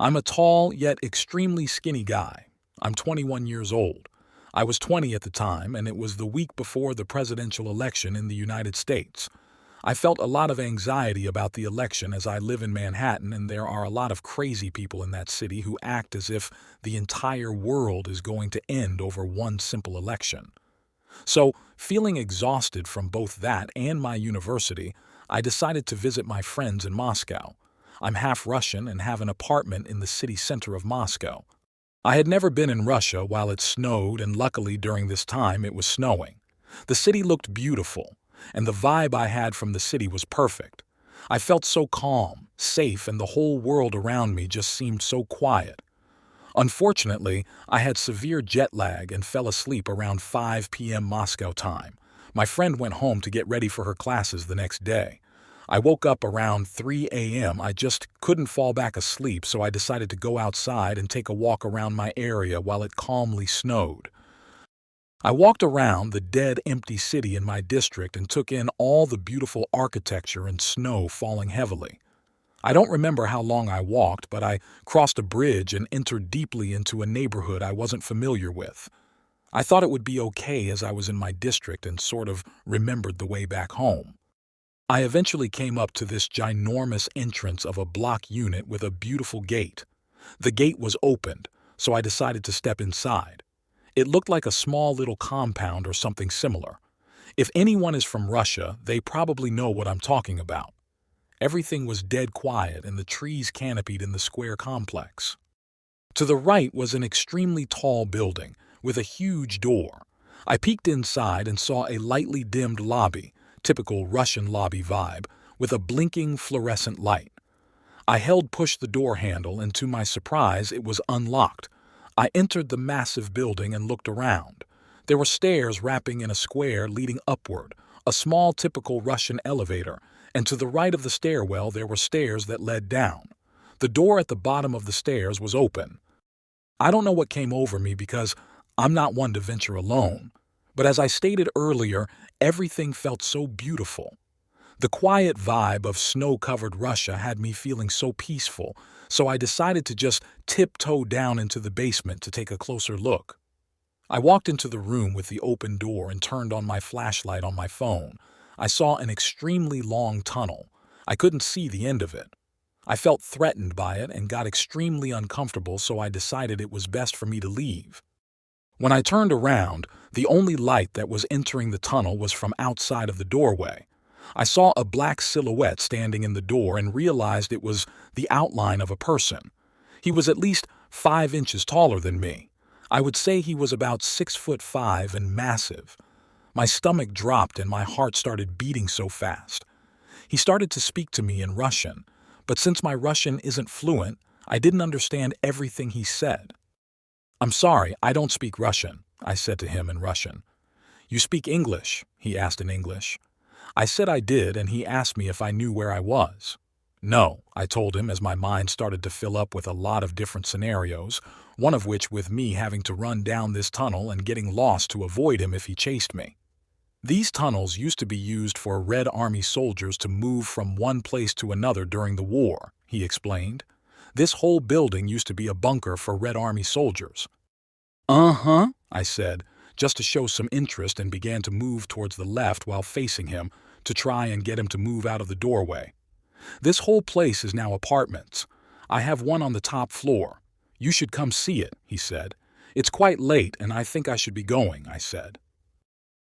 I'm a tall yet extremely skinny guy. I'm 21 years old. I was 20 at the time, and it was the week before the presidential election in the United States. I felt a lot of anxiety about the election as I live in Manhattan, and there are a lot of crazy people in that city who act as if the entire world is going to end over one simple election. So, feeling exhausted from both that and my university, I decided to visit my friends in Moscow. I'm half Russian and have an apartment in the city center of Moscow. I had never been in Russia while it snowed, and luckily during this time it was snowing. The city looked beautiful, and the vibe I had from the city was perfect. I felt so calm, safe, and the whole world around me just seemed so quiet. Unfortunately, I had severe jet lag and fell asleep around 5 p.m. Moscow time. My friend went home to get ready for her classes the next day. I woke up around 3 a.m. I just couldn't fall back asleep, so I decided to go outside and take a walk around my area while it calmly snowed. I walked around the dead, empty city in my district and took in all the beautiful architecture and snow falling heavily. I don't remember how long I walked, but I crossed a bridge and entered deeply into a neighborhood I wasn't familiar with. I thought it would be okay as I was in my district and sort of remembered the way back home. I eventually came up to this ginormous entrance of a block unit with a beautiful gate. The gate was opened, so I decided to step inside. It looked like a small little compound or something similar. If anyone is from Russia, they probably know what I'm talking about. Everything was dead quiet and the trees canopied in the square complex. To the right was an extremely tall building with a huge door. I peeked inside and saw a lightly dimmed lobby, typical Russian lobby vibe, with a blinking fluorescent light. I held push the door handle, and to my surprise it was unlocked. I entered the massive building and looked around. There were stairs wrapping in a square leading upward, a small typical Russian elevator, and to the right of the stairwell there were stairs that led down. The door at the bottom of the stairs was open. I don't know what came over me because I'm not one to venture alone, but as I stated earlier, everything felt so beautiful. The quiet vibe of snow-covered Russia had me feeling so peaceful, so I decided to just tiptoe down into the basement to take a closer look. I walked into the room with the open door and turned on my flashlight on my phone. I saw an extremely long tunnel. I couldn't see the end of it. I felt threatened by it and got extremely uncomfortable, so I decided it was best for me to leave. When I turned around, the only light that was entering the tunnel was from outside of the doorway. I saw a black silhouette standing in the door and realized it was the outline of a person. He was at least 5 inches taller than me. I would say he was about 6'5" and massive. My stomach dropped and my heart started beating so fast. He started to speak to me in Russian, but since my Russian isn't fluent, I didn't understand everything he said. "I'm sorry, I don't speak Russian," I said to him in Russian. "You speak English?" he asked in English. I said I did, and he asked me if I knew where I was. "No," I told him as my mind started to fill up with a lot of different scenarios, one of which with me having to run down this tunnel and getting lost to avoid him if he chased me. These tunnels used to be used for Red Army soldiers to move from one place to another during the war, he explained. This whole building used to be a bunker for Red Army soldiers. "Uh-huh," I said, just to show some interest, and began to move towards the left while facing him to try and get him to move out of the doorway. "This whole place is now apartments. I have one on the top floor. You should come see it," he said. "It's quite late and I think I should be going," I said.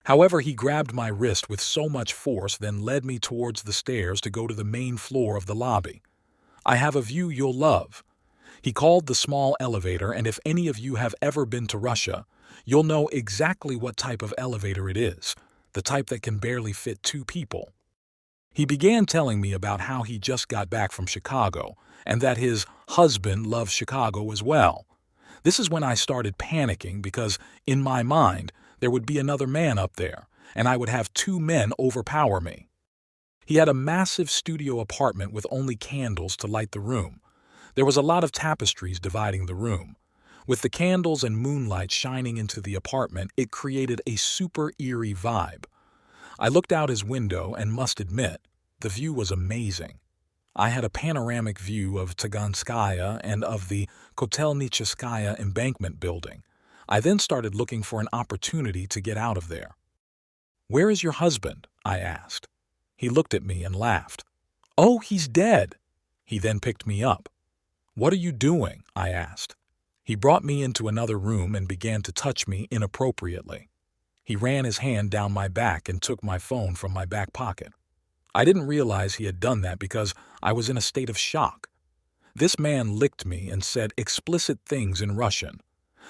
However, he grabbed my wrist with so much force, then led me towards the stairs to go to the main floor of the lobby. "I have a view you'll love." He called the small elevator, and if any of you have ever been to Russia, you'll know exactly what type of elevator it is, the type that can barely fit 2 people. He began telling me about how he just got back from Chicago, and that his husband loves Chicago as well. This is when I started panicking because, in my mind, there would be another man up there, and I would have 2 men overpower me. He had a massive studio apartment with only candles to light the room. There was a lot of tapestries dividing the room. With the candles and moonlight shining into the apartment, it created a super eerie vibe. I looked out his window and must admit, the view was amazing. I had a panoramic view of Taganskaya and of the Kotelnicheskaya embankment building. I then started looking for an opportunity to get out of there. "Where is your husband?" I asked. He looked at me and laughed. "Oh, he's dead." He then picked me up. "What are you doing?" I asked. He brought me into another room and began to touch me inappropriately. He ran his hand down my back and took my phone from my back pocket. I didn't realize he had done that because I was in a state of shock. This man licked me and said explicit things in Russian.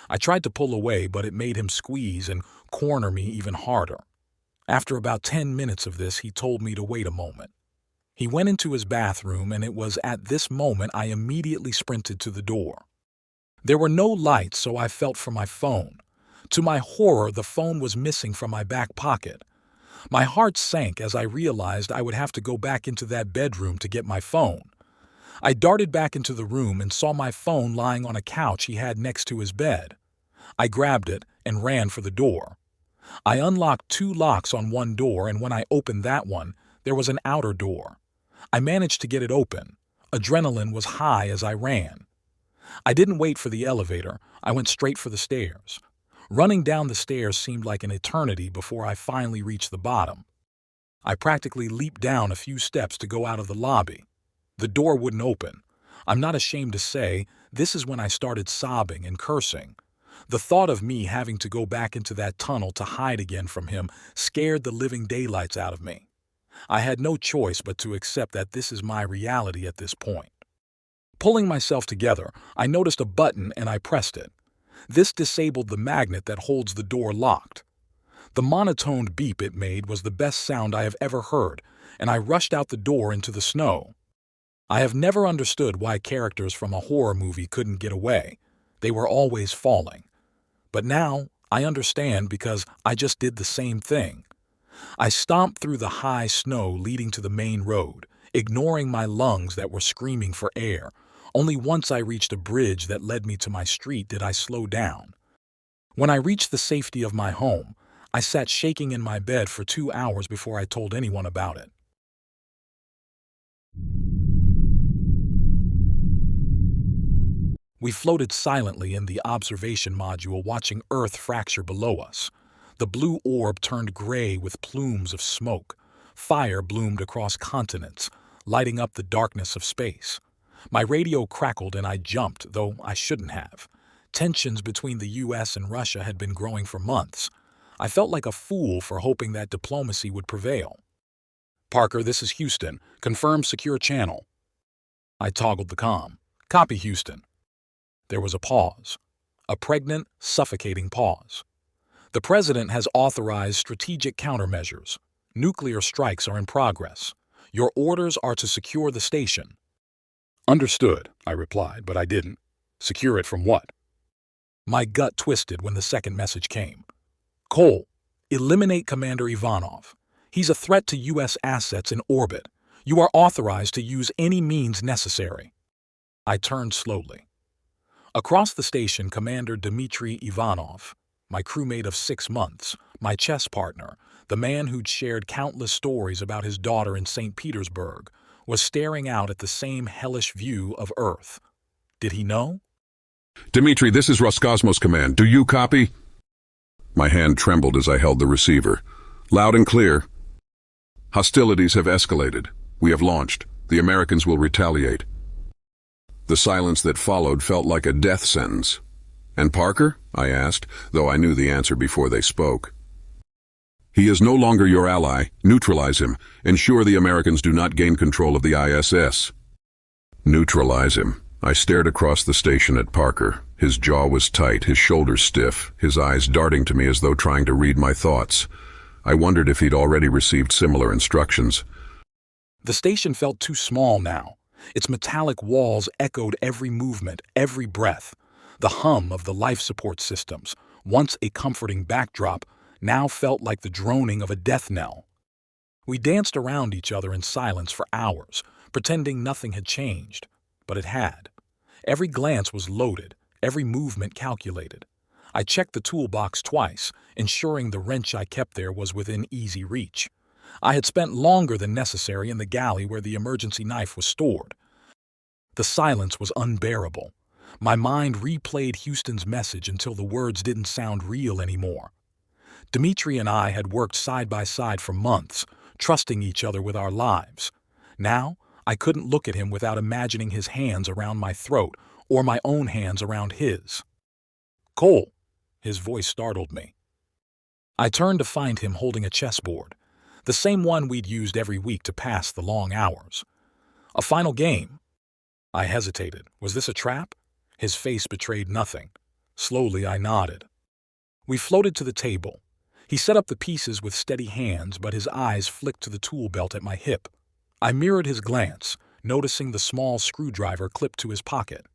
I tried to pull away, but it made him squeeze and corner me even harder. After about 10 minutes of this, he told me to wait a moment. He went into his bathroom, and it was at this moment I immediately sprinted to the door. There were no lights, so I felt for my phone. To my horror, the phone was missing from my back pocket. My heart sank as I realized I would have to go back into that bedroom to get my phone. I darted back into the room and saw my phone lying on a couch he had next to his bed. I grabbed it and ran for the door. I unlocked 2 locks on one door, and when I opened that one, there was an outer door. I managed to get it open. Adrenaline was high as I ran. I didn't wait for the elevator. I went straight for the stairs. Running down the stairs seemed like an eternity before I finally reached the bottom. I practically leaped down a few steps to go out of the lobby. The door wouldn't open. I'm not ashamed to say, this is when I started sobbing and cursing. The thought of me having to go back into that tunnel to hide again from him scared the living daylights out of me. I had no choice but to accept that this is my reality at this point. Pulling myself together, I noticed a button and I pressed it. This disabled the magnet that holds the door locked. The monotoned beep it made was the best sound I have ever heard, and I rushed out the door into the snow. I have never understood why characters from a horror movie couldn't get away. They were always falling. But now, I understand because I just did the same thing. I stomped through the high snow leading to the main road, ignoring my lungs that were screaming for air. Only once I reached a bridge that led me to my street did I slow down. When I reached the safety of my home, I sat shaking in my bed for 2 hours before I told anyone about it. We floated silently in the observation module, watching Earth fracture below us. The blue orb turned gray with plumes of smoke. Fire bloomed across continents, lighting up the darkness of space. My radio crackled and I jumped, though I shouldn't have. Tensions between the US and Russia had been growing for months. I felt like a fool for hoping that diplomacy would prevail. "Parker, this is Houston. Confirm secure channel." I toggled the comm. "Copy, Houston." There was a pause. A pregnant, suffocating pause. "The President has authorized strategic countermeasures. Nuclear strikes are in progress. Your orders are to secure the station." "Understood," I replied, but I didn't. "Secure it from what?" My gut twisted when the second message came. "Cole, eliminate Commander Ivanov. He's a threat to U.S. assets in orbit. You are authorized to use any means necessary." I turned slowly. Across the station, Commander Dmitry Ivanov, my crewmate of 6 months, my chess partner, the man who'd shared countless stories about his daughter in St. Petersburg, was staring out at the same hellish view of Earth. Did he know? "Dmitry, this is Roscosmos Command. Do you copy?" My hand trembled as I held the receiver. "Loud and clear. Hostilities have escalated. We have launched. The Americans will retaliate." The silence that followed felt like a death sentence. "And Parker?" I asked, though I knew the answer before they spoke. "He is no longer your ally. Neutralize him. Ensure the Americans do not gain control of the ISS." Neutralize him. I stared across the station at Parker. His jaw was tight, his shoulders stiff, his eyes darting to me as though trying to read my thoughts. I wondered if he'd already received similar instructions. The station felt too small now. Its metallic walls echoed every movement, every breath. The hum of the life support systems, once a comforting backdrop, now felt like the droning of a death knell. We danced around each other in silence for hours, pretending nothing had changed. But it had. Every glance was loaded, every movement calculated. I checked the toolbox twice, ensuring the wrench I kept there was within easy reach. I had spent longer than necessary in the galley where the emergency knife was stored. The silence was unbearable. My mind replayed Houston's message until the words didn't sound real anymore. Dimitri and I had worked side by side for months, trusting each other with our lives. Now, I couldn't look at him without imagining his hands around my throat or my own hands around his. "Cole," his voice startled me. I turned to find him holding a chessboard, the same one we'd used every week to pass the long hours. "A final game." I hesitated. Was this a trap? His face betrayed nothing. Slowly, I nodded. We floated to the table. He set up the pieces with steady hands, but his eyes flicked to the tool belt at my hip. I mirrored his glance, noticing the small screwdriver clipped to his pocket.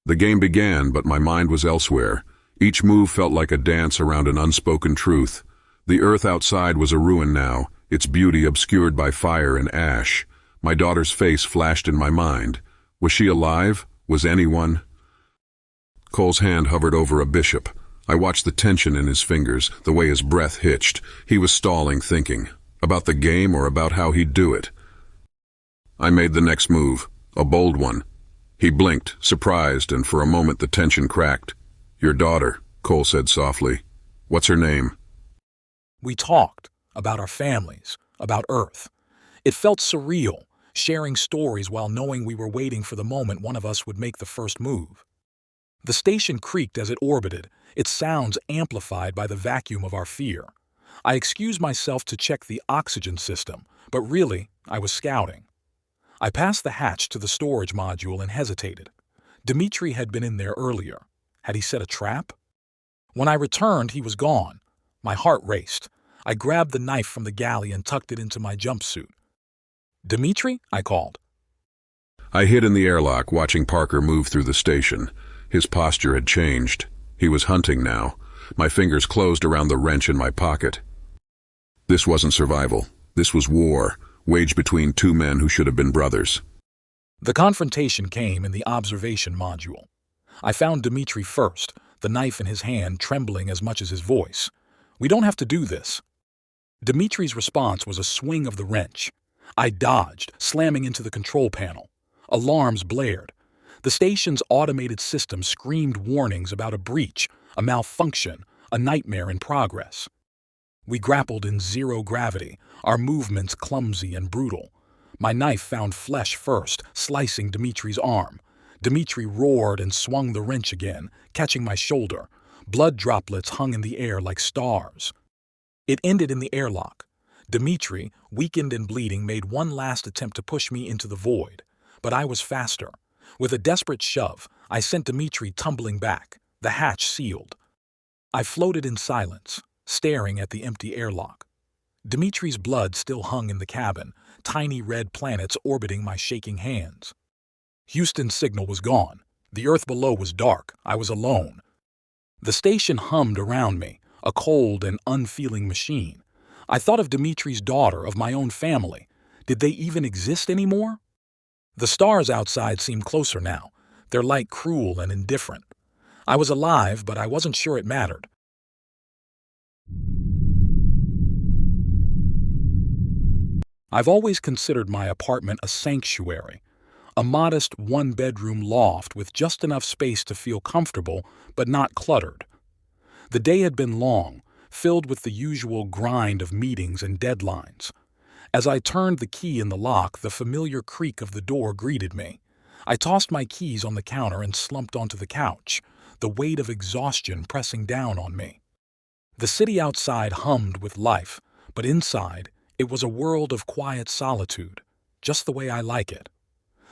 The game began, but my mind was elsewhere. Each move felt like a dance around an unspoken truth. The earth outside was a ruin now, its beauty obscured by fire and ash. My daughter's face flashed in my mind. Was she alive? Was anyone? Cole's hand hovered over a bishop. I watched the tension in his fingers, the way his breath hitched. He was stalling, thinking. About the game or about how he'd do it. I made the next move, a bold one. He blinked, surprised, and for a moment the tension cracked. "Your daughter," Cole said softly. "What's her name?" We talked about our families, about Earth. It felt surreal, sharing stories while knowing we were waiting for the moment one of us would make the first move. The station creaked as it orbited, its sounds amplified by the vacuum of our fear. I excused myself to check the oxygen system, but really, I was scouting. I passed the hatch to the storage module and hesitated. Dimitri had been in there earlier. Had he set a trap? When I returned, he was gone. My heart raced. I grabbed the knife from the galley and tucked it into my jumpsuit. "Dimitri?" I called. I hid in the airlock, watching Parker move through the station. His posture had changed. He was hunting now. My fingers closed around the wrench in my pocket. This wasn't survival. This was war, waged between two men who should have been brothers. The confrontation came in the observation module. I found Dimitri first, the knife in his hand trembling as much as his voice. "We don't have to do this." Dimitri's response was a swing of the wrench. I dodged, slamming into the control panel. Alarms blared. The station's automated system screamed warnings about a breach, a malfunction, a nightmare in progress. We grappled in zero gravity, our movements clumsy and brutal. My knife found flesh first, slicing Dimitri's arm. Dimitri roared and swung the wrench again, catching my shoulder. Blood droplets hung in the air like stars. It ended in the airlock. Dimitri, weakened and bleeding, made one last attempt to push me into the void. But I was faster. With a desperate shove, I sent Dimitri tumbling back, the hatch sealed. I floated in silence, staring at the empty airlock. Dimitri's blood still hung in the cabin, tiny red planets orbiting my shaking hands. Houston's signal was gone. The earth below was dark. I was alone. The station hummed around me, a cold and unfeeling machine. I thought of Dimitri's daughter, of my own family. Did they even exist anymore? The stars outside seemed closer now, their light cruel and indifferent. I was alive, but I wasn't sure it mattered. I've always considered my apartment a sanctuary, a modest one-bedroom loft with just enough space to feel comfortable but not cluttered. The day had been long, filled with the usual grind of meetings and deadlines. As I turned the key in the lock, the familiar creak of the door greeted me. I tossed my keys on the counter and slumped onto the couch, the weight of exhaustion pressing down on me. The city outside hummed with life, but inside, it was a world of quiet solitude, just the way I like it.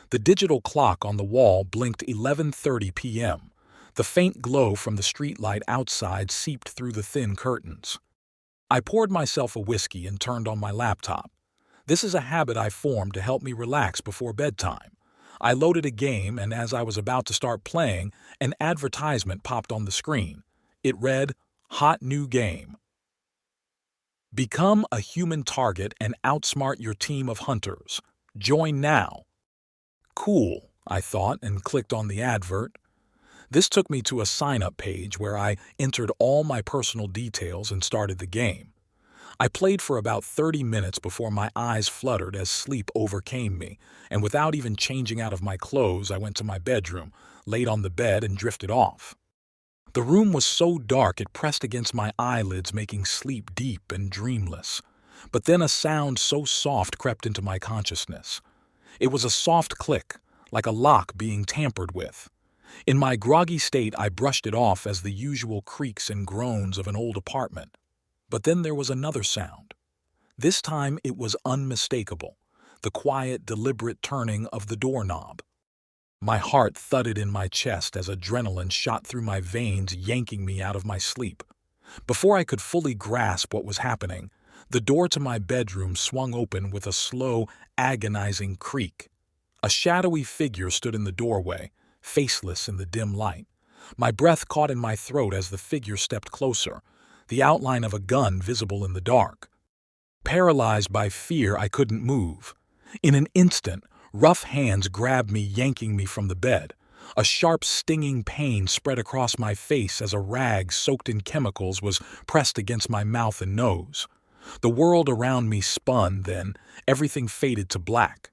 The digital clock on the wall blinked 11:30 p.m. The faint glow from the streetlight outside seeped through the thin curtains. I poured myself a whiskey and turned on my laptop. This is a habit I formed to help me relax before bedtime. I loaded a game, and as I was about to start playing, an advertisement popped on the screen. It read, "Hot new game. Become a human target and outsmart your team of hunters. Join now." Cool, I thought, and clicked on the advert. This took me to a sign-up page where I entered all my personal details and started the game. I played for about 30 minutes before my eyes fluttered as sleep overcame me, and without even changing out of my clothes, I went to my bedroom, laid on the bed, and drifted off. The room was so dark it pressed against my eyelids, making sleep deep and dreamless. But then a sound so soft crept into my consciousness. It was a soft click, like a lock being tampered with. In my groggy state, I brushed it off as the usual creaks and groans of an old apartment. But then there was another sound. This time it was unmistakable, the quiet, deliberate turning of the doorknob. My heart thudded in my chest as adrenaline shot through my veins, yanking me out of my sleep. Before I could fully grasp what was happening, the door to my bedroom swung open with a slow, agonizing creak. A shadowy figure stood in the doorway, faceless in the dim light. My breath caught in my throat as the figure stepped closer, the outline of a gun visible in the dark. Paralyzed by fear, I couldn't move. In an instant, rough hands grabbed me, yanking me from the bed. A sharp, stinging pain spread across my face as a rag soaked in chemicals was pressed against my mouth and nose. The world around me spun, then everything faded to black.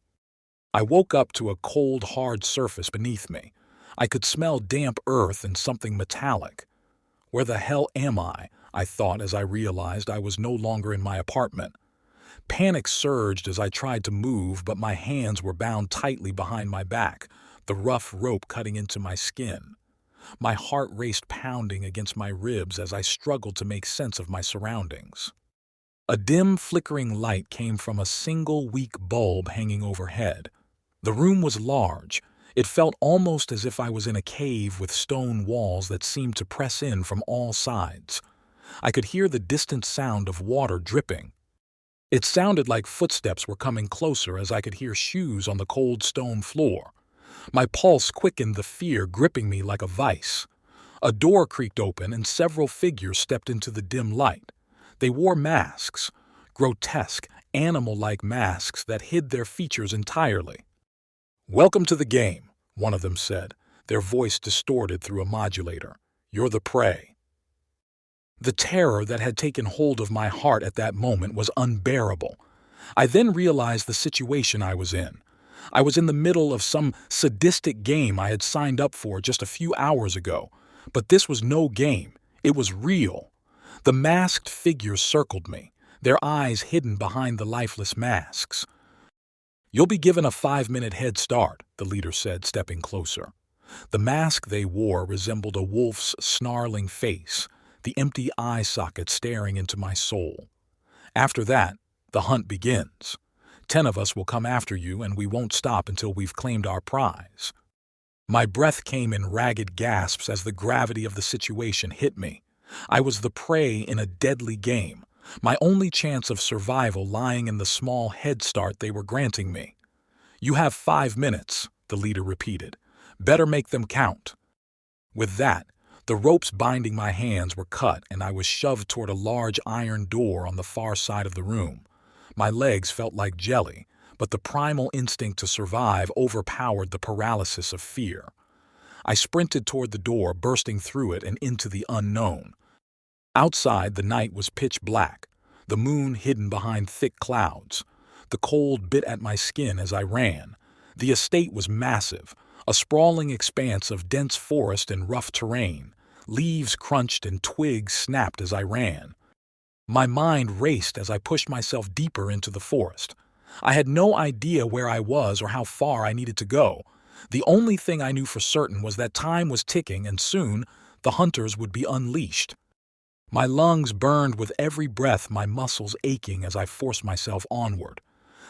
I woke up to a cold, hard surface beneath me. I could smell damp earth and something metallic. Where the hell am I thought as I realized I was no longer in my apartment. Panic surged as I tried to move, but my hands were bound tightly behind my back, the rough rope cutting into my skin. My heart raced, pounding against my ribs as I struggled to make sense of my surroundings. A dim, flickering light came from a single weak bulb hanging overhead. The room was large. It felt almost as if I was in a cave with stone walls that seemed to press in from all sides. I could hear the distant sound of water dripping. It sounded like footsteps were coming closer as I could hear shoes on the cold stone floor. My pulse quickened, the fear gripping me like a vice. A door creaked open and several figures stepped into the dim light. They wore masks, grotesque, animal-like masks that hid their features entirely. "Welcome to the game," one of them said, their voice distorted through a modulator. "You're the prey." The terror that had taken hold of my heart at that moment was unbearable. I then realized the situation I was in. I was in the middle of some sadistic game I had signed up for just a few hours ago. But this was no game. It was real. The masked figures circled me, their eyes hidden behind the lifeless masks. "You'll be given a 5-minute head start," the leader said, stepping closer. The mask they wore resembled a wolf's snarling face, the empty eye socket staring into my soul. "After that, the hunt begins. 10 of us will come after you, and we won't stop until we've claimed our prize." My breath came in ragged gasps as the gravity of the situation hit me. I was the prey in a deadly game, my only chance of survival lying in the small head start they were granting me. "You have 5 minutes," the leader repeated. "Better make them count." With that, the ropes binding my hands were cut and I was shoved toward a large iron door on the far side of the room. My legs felt like jelly, but the primal instinct to survive overpowered the paralysis of fear. I sprinted toward the door, bursting through it and into the unknown. Outside, the night was pitch black, the moon hidden behind thick clouds. The cold bit at my skin as I ran. The estate was massive, a sprawling expanse of dense forest and rough terrain. Leaves crunched and twigs snapped as I ran. My mind raced as I pushed myself deeper into the forest. I had no idea where I was or how far I needed to go. The only thing I knew for certain was that time was ticking and soon the hunters would be unleashed. My lungs burned with every breath, my muscles aching as I forced myself onward.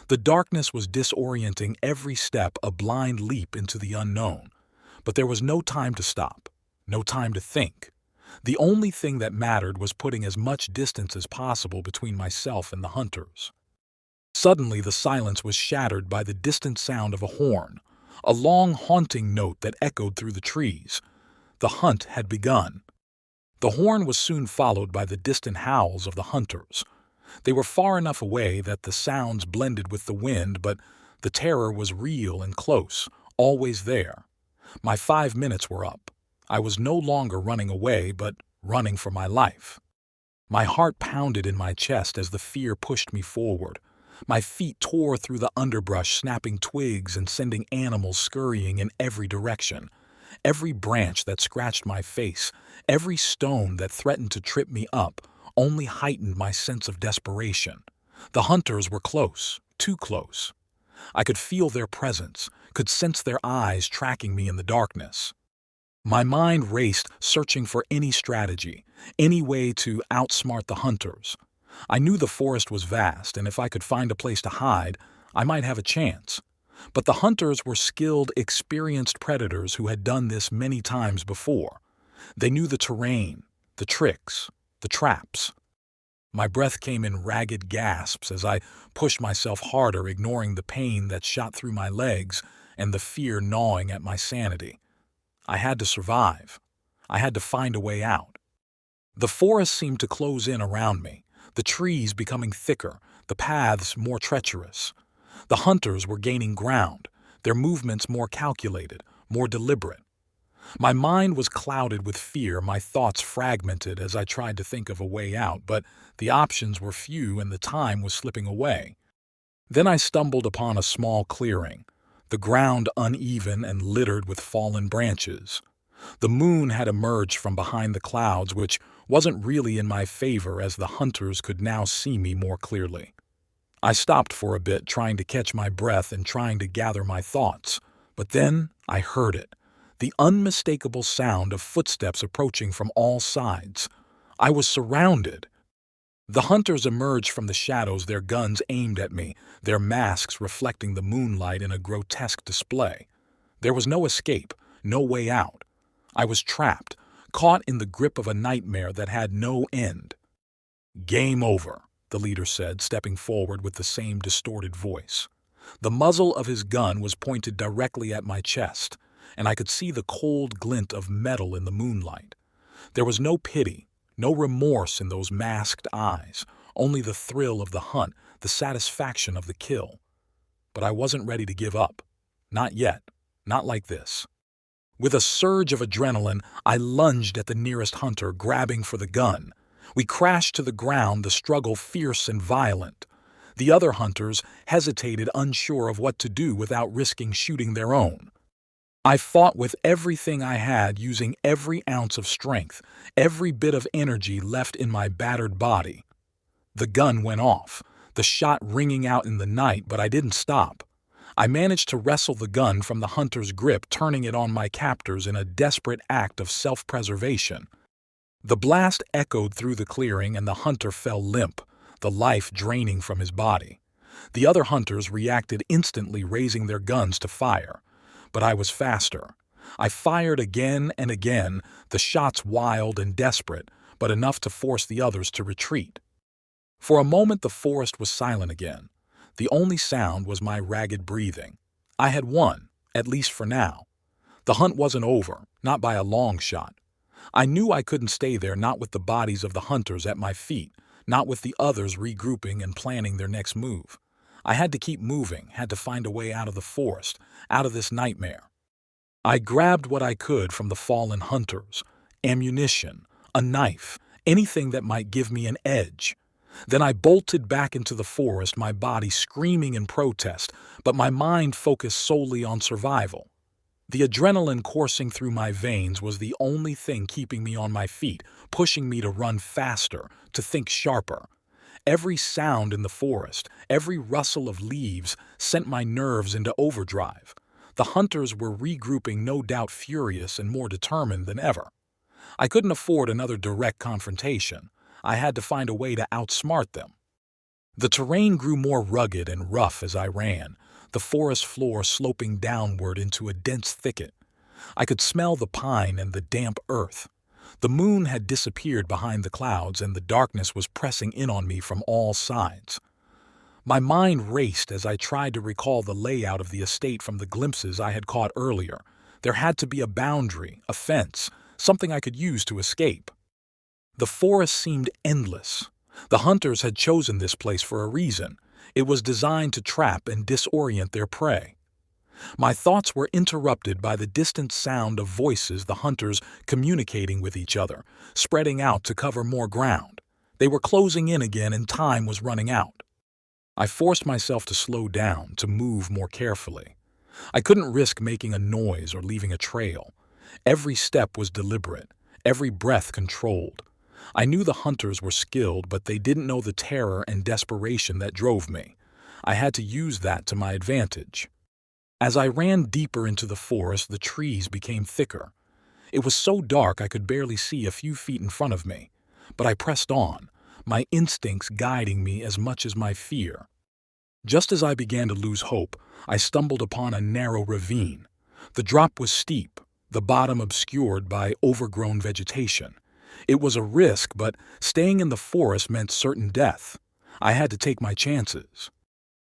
The darkness was disorienting, every step a blind leap into the unknown. But there was no time to stop, no time to think. The only thing that mattered was putting as much distance as possible between myself and the hunters. Suddenly, the silence was shattered by the distant sound of a horn, a long, haunting note that echoed through the trees. The hunt had begun. The horn was soon followed by the distant howls of the hunters. They were far enough away that the sounds blended with the wind, but the terror was real and close, always there. My 5 minutes were up. I was no longer running away, but running for my life. My heart pounded in my chest as the fear pushed me forward. My feet tore through the underbrush, snapping twigs and sending animals scurrying in every direction. Every branch that scratched my face, every stone that threatened to trip me up, only heightened my sense of desperation. The hunters were close, too close. I could feel their presence, could sense their eyes tracking me in the darkness. My mind raced, searching for any strategy, any way to outsmart the hunters. I knew the forest was vast, and if I could find a place to hide, I might have a chance. But the hunters were skilled, experienced predators who had done this many times before. They knew the terrain, the tricks, the traps. My breath came in ragged gasps as I pushed myself harder, ignoring the pain that shot through my legs and the fear gnawing at my sanity. I had to survive. I had to find a way out. The forest seemed to close in around me, the trees becoming thicker, the paths more treacherous. The hunters were gaining ground, their movements more calculated, more deliberate. My mind was clouded with fear, my thoughts fragmented as I tried to think of a way out, but the options were few and the time was slipping away. Then I stumbled upon a small clearing, the ground uneven and littered with fallen branches. The moon had emerged from behind the clouds, which wasn't really in my favor as the hunters could now see me more clearly. I stopped for a bit, trying to catch my breath and trying to gather my thoughts, but then I heard it. The unmistakable sound of footsteps approaching from all sides. I was surrounded. The hunters emerged from the shadows, their guns aimed at me, their masks reflecting the moonlight in a grotesque display. There was no escape, no way out. I was trapped, caught in the grip of a nightmare that had no end. "Game over," the leader said, stepping forward with the same distorted voice. The muzzle of his gun was pointed directly at my chest, and I could see the cold glint of metal in the moonlight. There was no pity, no remorse in those masked eyes, only the thrill of the hunt, the satisfaction of the kill. But I wasn't ready to give up. Not yet. Not like this. With a surge of adrenaline, I lunged at the nearest hunter, grabbing for the gun. We crashed to the ground, the struggle fierce and violent. The other hunters hesitated, unsure of what to do without risking shooting their own. I fought with everything I had, using every ounce of strength, every bit of energy left in my battered body. The gun went off, the shot ringing out in the night, but I didn't stop. I managed to wrestle the gun from the hunter's grip, turning it on my captors in a desperate act of self-preservation. The blast echoed through the clearing and the hunter fell limp, the life draining from his body. The other hunters reacted instantly, raising their guns to fire. But I was faster. I fired again and again, the shots wild and desperate, but enough to force the others to retreat. For a moment the forest was silent again. The only sound was my ragged breathing. I had won, at least for now. The hunt wasn't over, not by a long shot. I knew I couldn't stay there, not with the bodies of the hunters at my feet, not with the others regrouping and planning their next move. I had to keep moving, had to find a way out of the forest, out of this nightmare. I grabbed what I could from the fallen hunters, ammunition, a knife, anything that might give me an edge. Then I bolted back into the forest, my body screaming in protest, but my mind focused solely on survival. The adrenaline coursing through my veins was the only thing keeping me on my feet, pushing me to run faster, to think sharper. Every sound in the forest, every rustle of leaves sent my nerves into overdrive. The hunters were regrouping, no doubt furious and more determined than ever. I couldn't afford another direct confrontation. I had to find a way to outsmart them. The terrain grew more rugged and rough as I ran, the forest floor sloping downward into a dense thicket. I could smell the pine and the damp earth. The moon had disappeared behind the clouds and the darkness was pressing in on me from all sides. My mind raced as I tried to recall the layout of the estate from the glimpses I had caught earlier. There had to be a boundary, a fence, something I could use to escape. The forest seemed endless. The hunters had chosen this place for a reason. It was designed to trap and disorient their prey. My thoughts were interrupted by the distant sound of voices, the hunters communicating with each other, spreading out to cover more ground. They were closing in again and time was running out. I forced myself to slow down, to move more carefully. I couldn't risk making a noise or leaving a trail. Every step was deliberate, every breath controlled. I knew the hunters were skilled, but they didn't know the terror and desperation that drove me. I had to use that to my advantage. As I ran deeper into the forest, the trees became thicker. It was so dark I could barely see a few feet in front of me. But I pressed on, my instincts guiding me as much as my fear. Just as I began to lose hope, I stumbled upon a narrow ravine. The drop was steep, the bottom obscured by overgrown vegetation. It was a risk, but staying in the forest meant certain death. I had to take my chances.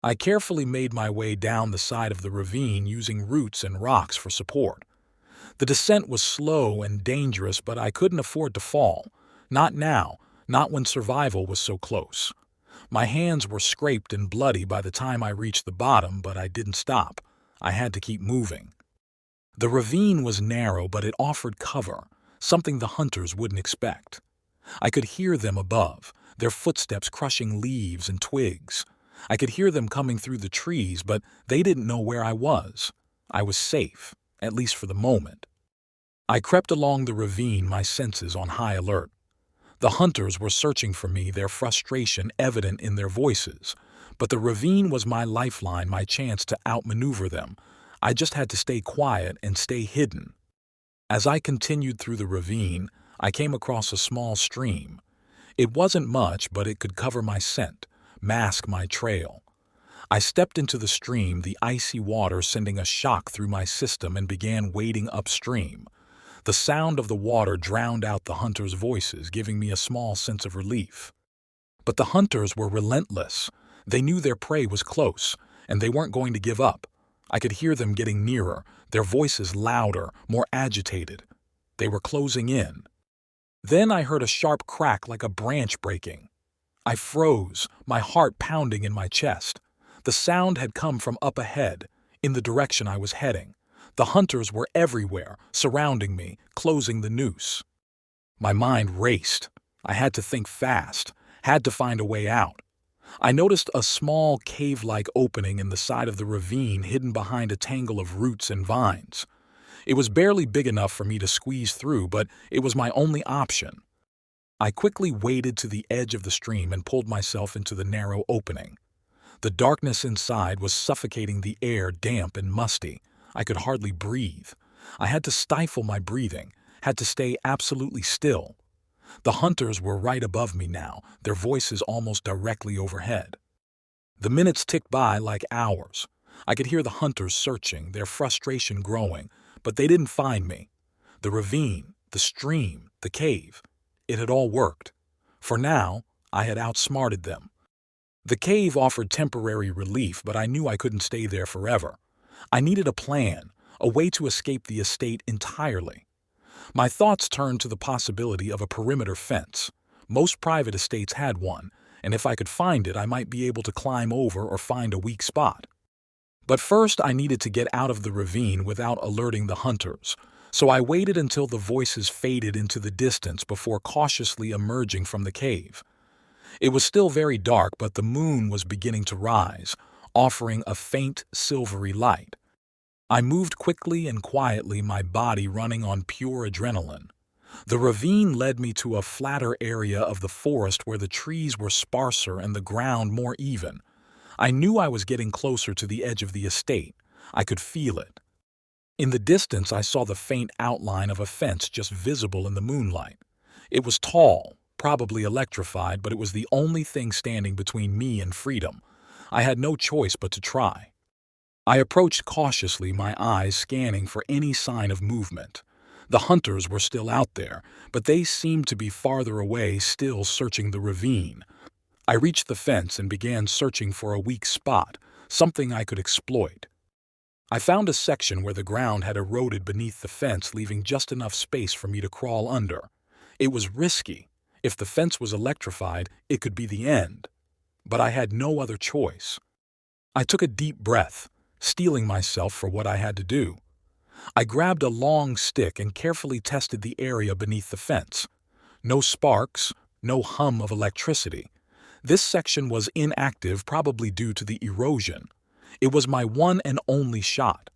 I carefully made my way down the side of the ravine using roots and rocks for support. The descent was slow and dangerous, but I couldn't afford to fall. Not now, not when survival was so close. My hands were scraped and bloody by the time I reached the bottom, but I didn't stop. I had to keep moving. The ravine was narrow, but it offered cover, something the hunters wouldn't expect. I could hear them above, their footsteps crushing leaves and twigs. I could hear them coming through the trees, but they didn't know where I was. I was safe, at least for the moment. I crept along the ravine, my senses on high alert. The hunters were searching for me, their frustration evident in their voices. But the ravine was my lifeline, my chance to outmaneuver them. I just had to stay quiet and stay hidden. As I continued through the ravine, I came across a small stream. It wasn't much, but it could cover my scent, mask my trail. I stepped into the stream, the icy water sending a shock through my system, and began wading upstream. The sound of the water drowned out the hunters' voices, giving me a small sense of relief. But the hunters were relentless. They knew their prey was close, and they weren't going to give up. I could hear them getting nearer, their voices louder, more agitated. They were closing in. Then I heard a sharp crack like a branch breaking. I froze, my heart pounding in my chest. The sound had come from up ahead, in the direction I was heading. The hunters were everywhere, surrounding me, closing the noose. My mind raced. I had to think fast, had to find a way out. I noticed a small cave-like opening in the side of the ravine hidden behind a tangle of roots and vines. It was barely big enough for me to squeeze through, but it was my only option. I quickly waded to the edge of the stream and pulled myself into the narrow opening. The darkness inside was suffocating, the air damp and musty. I could hardly breathe. I had to stifle my breathing, had to stay absolutely still. The hunters were right above me now, their voices almost directly overhead. The minutes ticked by like hours. I could hear the hunters searching, their frustration growing, but they didn't find me. The ravine, the stream, the cave, it had all worked. For now, I had outsmarted them. The cave offered temporary relief, but I knew I couldn't stay there forever. I needed a plan, a way to escape the estate entirely. My thoughts turned to the possibility of a perimeter fence. Most private estates had one, and if I could find it, I might be able to climb over or find a weak spot. But first, I needed to get out of the ravine without alerting the hunters, so I waited until the voices faded into the distance before cautiously emerging from the cave. It was still very dark, but the moon was beginning to rise, offering a faint, silvery light. I moved quickly and quietly, my body running on pure adrenaline. The ravine led me to a flatter area of the forest where the trees were sparser and the ground more even. I knew I was getting closer to the edge of the estate. I could feel it. In the distance, I saw the faint outline of a fence just visible in the moonlight. It was tall, probably electrified, but it was the only thing standing between me and freedom. I had no choice but to try. I approached cautiously, my eyes scanning for any sign of movement. The hunters were still out there, but they seemed to be farther away, still searching the ravine. I reached the fence and began searching for a weak spot, something I could exploit. I found a section where the ground had eroded beneath the fence, leaving just enough space for me to crawl under. It was risky. If the fence was electrified, it could be the end. But I had no other choice. I took a deep breath, steeling myself for what I had to do. I grabbed a long stick and carefully tested the area beneath the fence. No sparks, no hum of electricity. This section was inactive, probably due to the erosion. It was my one and only shot.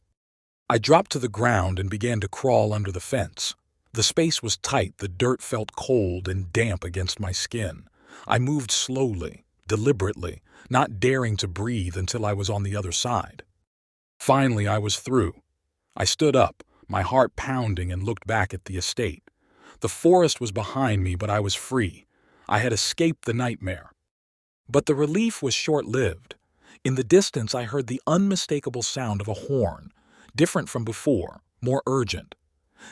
I dropped to the ground and began to crawl under the fence. The space was tight, the dirt felt cold and damp against my skin. I moved slowly, deliberately, not daring to breathe until I was on the other side. Finally, I was through. I stood up, my heart pounding, and looked back at the estate. The forest was behind me, but I was free. I had escaped the nightmare. But the relief was short-lived. In the distance, I heard the unmistakable sound of a horn, different from before, more urgent.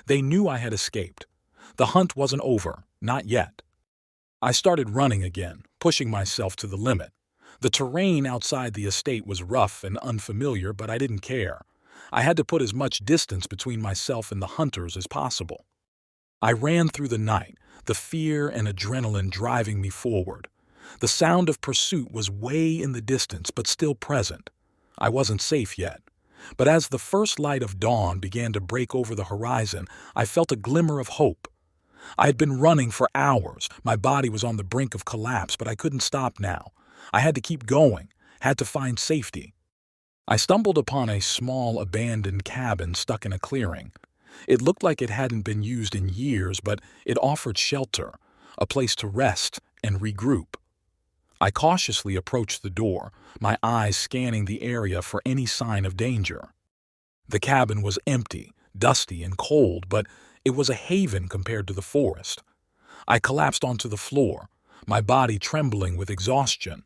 They knew I had escaped. The hunt wasn't over, not yet. I started running again, pushing myself to the limit. The terrain outside the estate was rough and unfamiliar, but I didn't care. I had to put as much distance between myself and the hunters as possible. I ran through the night, the fear and adrenaline driving me forward. The sound of pursuit was way in the distance, but still present. I wasn't safe yet. But as the first light of dawn began to break over the horizon, I felt a glimmer of hope. I had been running for hours. My body was on the brink of collapse, but I couldn't stop now. I had to keep going, had to find safety. I stumbled upon a small abandoned cabin stuck in a clearing. It looked like it hadn't been used in years, but it offered shelter, a place to rest and regroup. I cautiously approached the door, my eyes scanning the area for any sign of danger. The cabin was empty, dusty, and cold, but it was a haven compared to the forest. I collapsed onto the floor, my body trembling with exhaustion.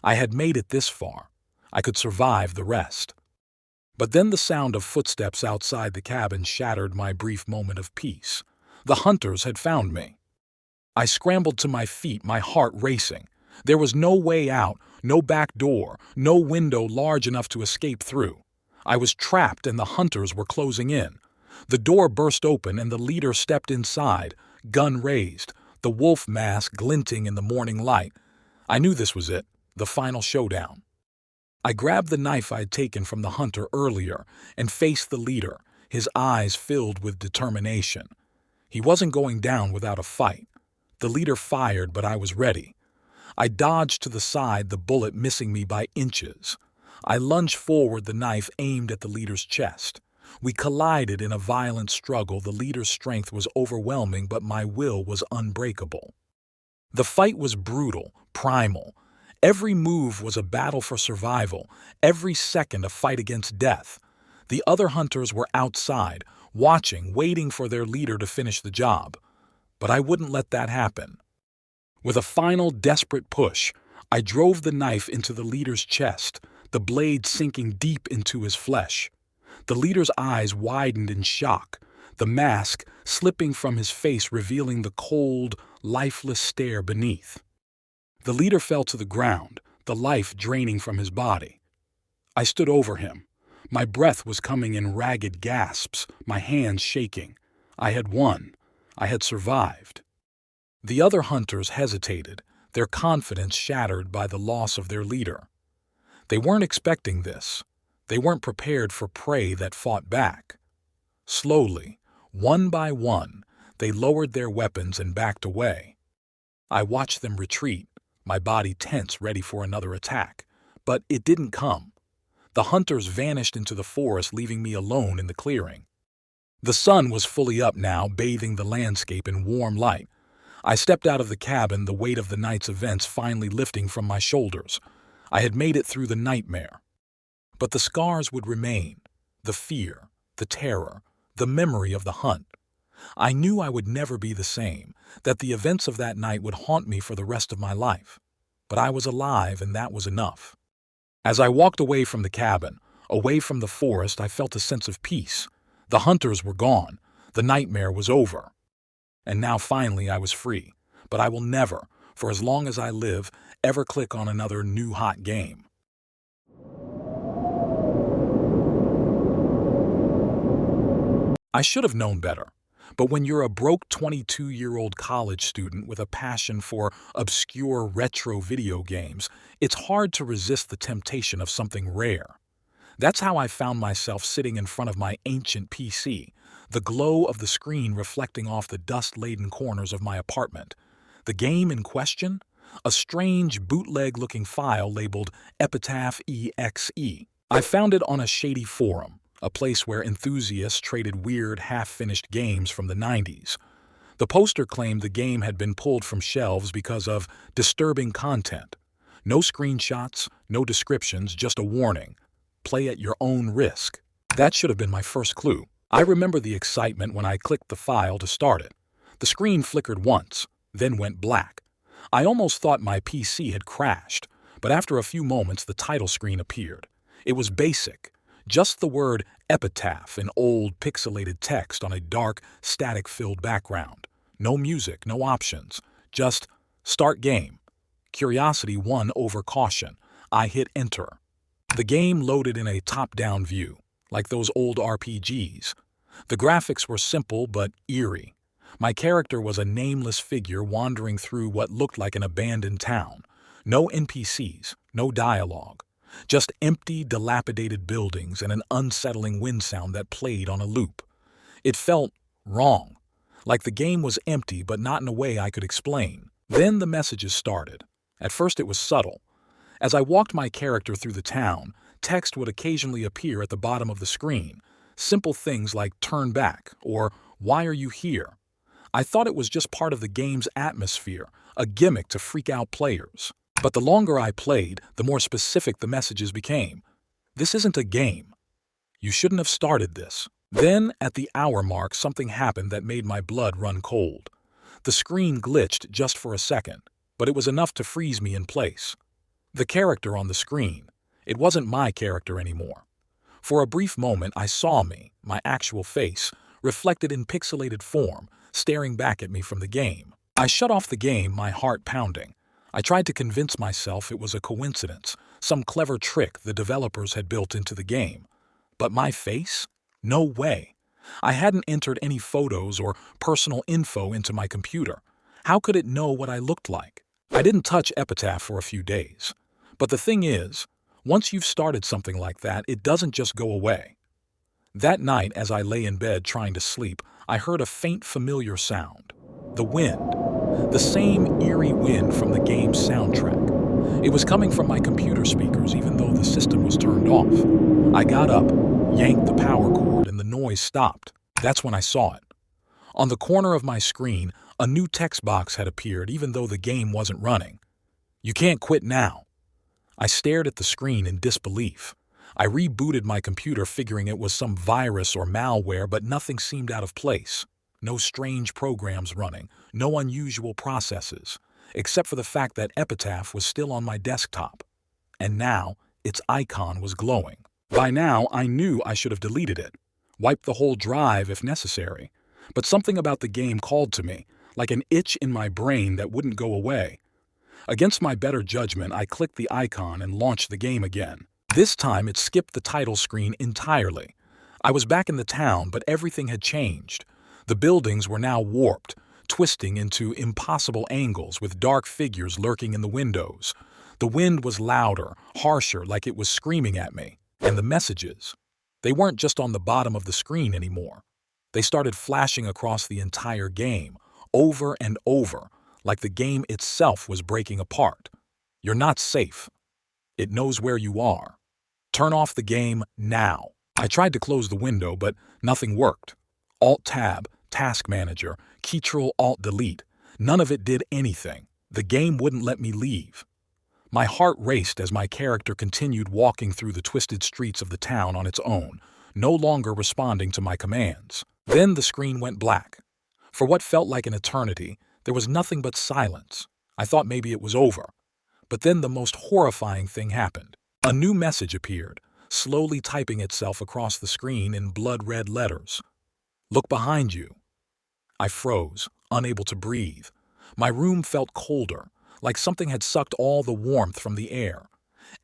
I had made it this far. I could survive the rest. But then the sound of footsteps outside the cabin shattered my brief moment of peace. The hunters had found me. I scrambled to my feet, my heart racing. There was no way out, no back door, no window large enough to escape through. I was trapped and the hunters were closing in. The door burst open and the leader stepped inside, gun raised, the wolf mask glinting in the morning light. I knew this was it, the final showdown. I grabbed the knife I had taken from the hunter earlier and faced the leader, his eyes filled with determination. He wasn't going down without a fight. The leader fired, but I was ready. I dodged to the side, the bullet missing me by inches. I lunged forward, the knife aimed at the leader's chest. We collided in a violent struggle. The leader's strength was overwhelming, but my will was unbreakable. The fight was brutal, primal. Every move was a battle for survival, every second a fight against death. The other hunters were outside, watching, waiting for their leader to finish the job. But I wouldn't let that happen. With a final desperate push, I drove the knife into the leader's chest, the blade sinking deep into his flesh. The leader's eyes widened in shock, the mask slipping from his face, revealing the cold, lifeless stare beneath. The leader fell to the ground, the life draining from his body. I stood over him. My breath was coming in ragged gasps, my hands shaking. I had won. I had survived. The other hunters hesitated, their confidence shattered by the loss of their leader. They weren't expecting this. They weren't prepared for prey that fought back. Slowly, one by one, they lowered their weapons and backed away. I watched them retreat, my body tense, ready for another attack. But it didn't come. The hunters vanished into the forest, leaving me alone in the clearing. The sun was fully up now, bathing the landscape in warm light. I stepped out of the cabin, the weight of the night's events finally lifting from my shoulders. I had made it through the nightmare. But the scars would remain, the fear, the terror, the memory of the hunt. I knew I would never be the same, that the events of that night would haunt me for the rest of my life. But I was alive, and that was enough. As I walked away from the cabin, away from the forest, I felt a sense of peace. The hunters were gone. The nightmare was over. And now finally I was free. But I will never, for as long as I live, ever click on another new hot game. I should have known better. But when you're a broke 22-year-old college student with a passion for obscure retro video games, it's hard to resist the temptation of something rare. That's how I found myself sitting in front of my ancient PC, the glow of the screen reflecting off the dust-laden corners of my apartment. The game in question? A strange bootleg-looking file labeled Epitaph EXE. I found it on a shady forum, a place where enthusiasts traded weird, half-finished games from the 90s. The poster claimed the game had been pulled from shelves because of disturbing content. No screenshots, no descriptions, just a warning. Play at your own risk. That should have been my first clue. I remember the excitement when I clicked the file to start it. The screen flickered once, then went black. I almost thought my PC had crashed, but after a few moments the title screen appeared. It was basic, just the word Epitaph in old pixelated text on a dark, static-filled background. No music, no options, just start game. Curiosity won over caution. I hit enter. The game loaded in a top-down view, like those old RPGs. The graphics were simple but eerie. My character was a nameless figure wandering through what looked like an abandoned town. No NPCs, no dialogue. Just empty, dilapidated buildings and an unsettling wind sound that played on a loop. It felt wrong, like the game was empty but not in a way I could explain. Then the messages started. At first it was subtle. As I walked my character through the town, text would occasionally appear at the bottom of the screen. Simple things like "turn back" or "why are you here?" I thought it was just part of the game's atmosphere, a gimmick to freak out players. But the longer I played, the more specific the messages became. This isn't a game. You shouldn't have started this. Then, at the hour mark, something happened that made my blood run cold. The screen glitched just for a second, but it was enough to freeze me in place. The character on the screen. It wasn't my character anymore. For a brief moment, I saw me, my actual face, reflected in pixelated form, staring back at me from the game. I shut off the game, my heart pounding. I tried to convince myself it was a coincidence, some clever trick the developers had built into the game. But my face? No way. I hadn't entered any photos or personal info into my computer. How could it know what I looked like? I didn't touch Epitaph for a few days. But the thing is, once you've started something like that, it doesn't just go away. That night, as I lay in bed trying to sleep, I heard a faint familiar sound. The wind. The same eerie wind from the game's soundtrack. It was coming from my computer speakers even though the system was turned off. I got up, yanked the power cord, and the noise stopped. That's when I saw it. On the corner of my screen, a new text box had appeared even though the game wasn't running. "You can't quit now." I stared at the screen in disbelief. I rebooted my computer figuring it was some virus or malware, but nothing seemed out of place. No strange programs running, no unusual processes, except for the fact that Epitaph was still on my desktop. And now, its icon was glowing. By now, I knew I should have deleted it, wiped the whole drive if necessary. But something about the game called to me, like an itch in my brain that wouldn't go away. Against my better judgment, I clicked the icon and launched the game again. This time, it skipped the title screen entirely. I was back in the town, but everything had changed. The buildings were now warped, twisting into impossible angles with dark figures lurking in the windows. The wind was louder, harsher, like it was screaming at me. And the messages. They weren't just on the bottom of the screen anymore. They started flashing across the entire game, over and over, like the game itself was breaking apart. "You're not safe. It knows where you are. Turn off the game now." I tried to close the window, but nothing worked. Alt-Tab, Task Manager, Ctrl-Alt-Delete. None of it did anything. The game wouldn't let me leave. My heart raced as my character continued walking through the twisted streets of the town on its own, no longer responding to my commands. Then the screen went black. For what felt like an eternity, there was nothing but silence. I thought maybe it was over. But then the most horrifying thing happened. A new message appeared, slowly typing itself across the screen in blood-red letters. "Look behind you." I froze, unable to breathe. My room felt colder, like something had sucked all the warmth from the air.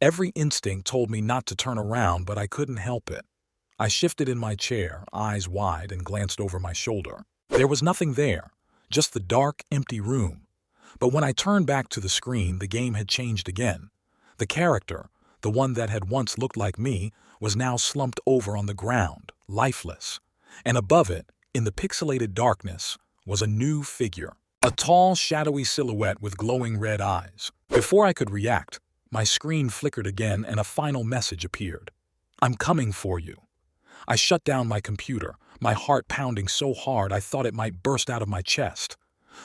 Every instinct told me not to turn around, but I couldn't help it. I shifted in my chair, eyes wide, and glanced over my shoulder. There was nothing there, just the dark, empty room. But when I turned back to the screen, the game had changed again. The character, the one that had once looked like me, was now slumped over on the ground, lifeless. And above it, in the pixelated darkness, was a new figure. A tall, shadowy silhouette with glowing red eyes. Before I could react, my screen flickered again and a final message appeared. I'm coming for you. I shut down my computer, my heart pounding so hard I thought it might burst out of my chest.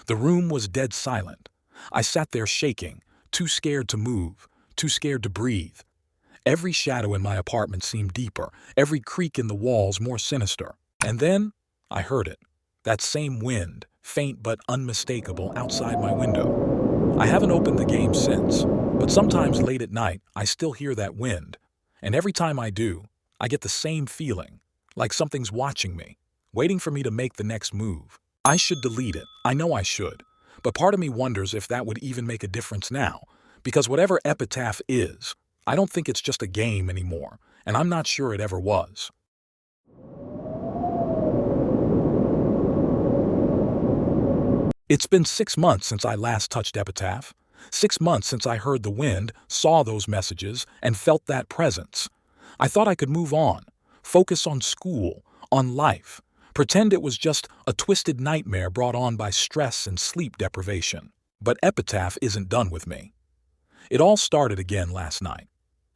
The room was dead silent. I sat there shaking, too scared to move, too scared to breathe. Every shadow in my apartment seemed deeper, every creak in the walls more sinister. And then I heard it. That same wind, faint but unmistakable, outside my window. I haven't opened the game since, but sometimes late at night I still hear that wind. And every time I do, I get the same feeling, like something's watching me, waiting for me to make the next move. I should delete it, I know I should, but part of me wonders if that would even make a difference now, because whatever Epitaph is, I don't think it's just a game anymore, and I'm not sure it ever was. It's been 6 months since I last touched Epitaph. 6 months since I heard the wind, saw those messages, and felt that presence. I thought I could move on, focus on school, on life, pretend it was just a twisted nightmare brought on by stress and sleep deprivation. But Epitaph isn't done with me. It all started again last night.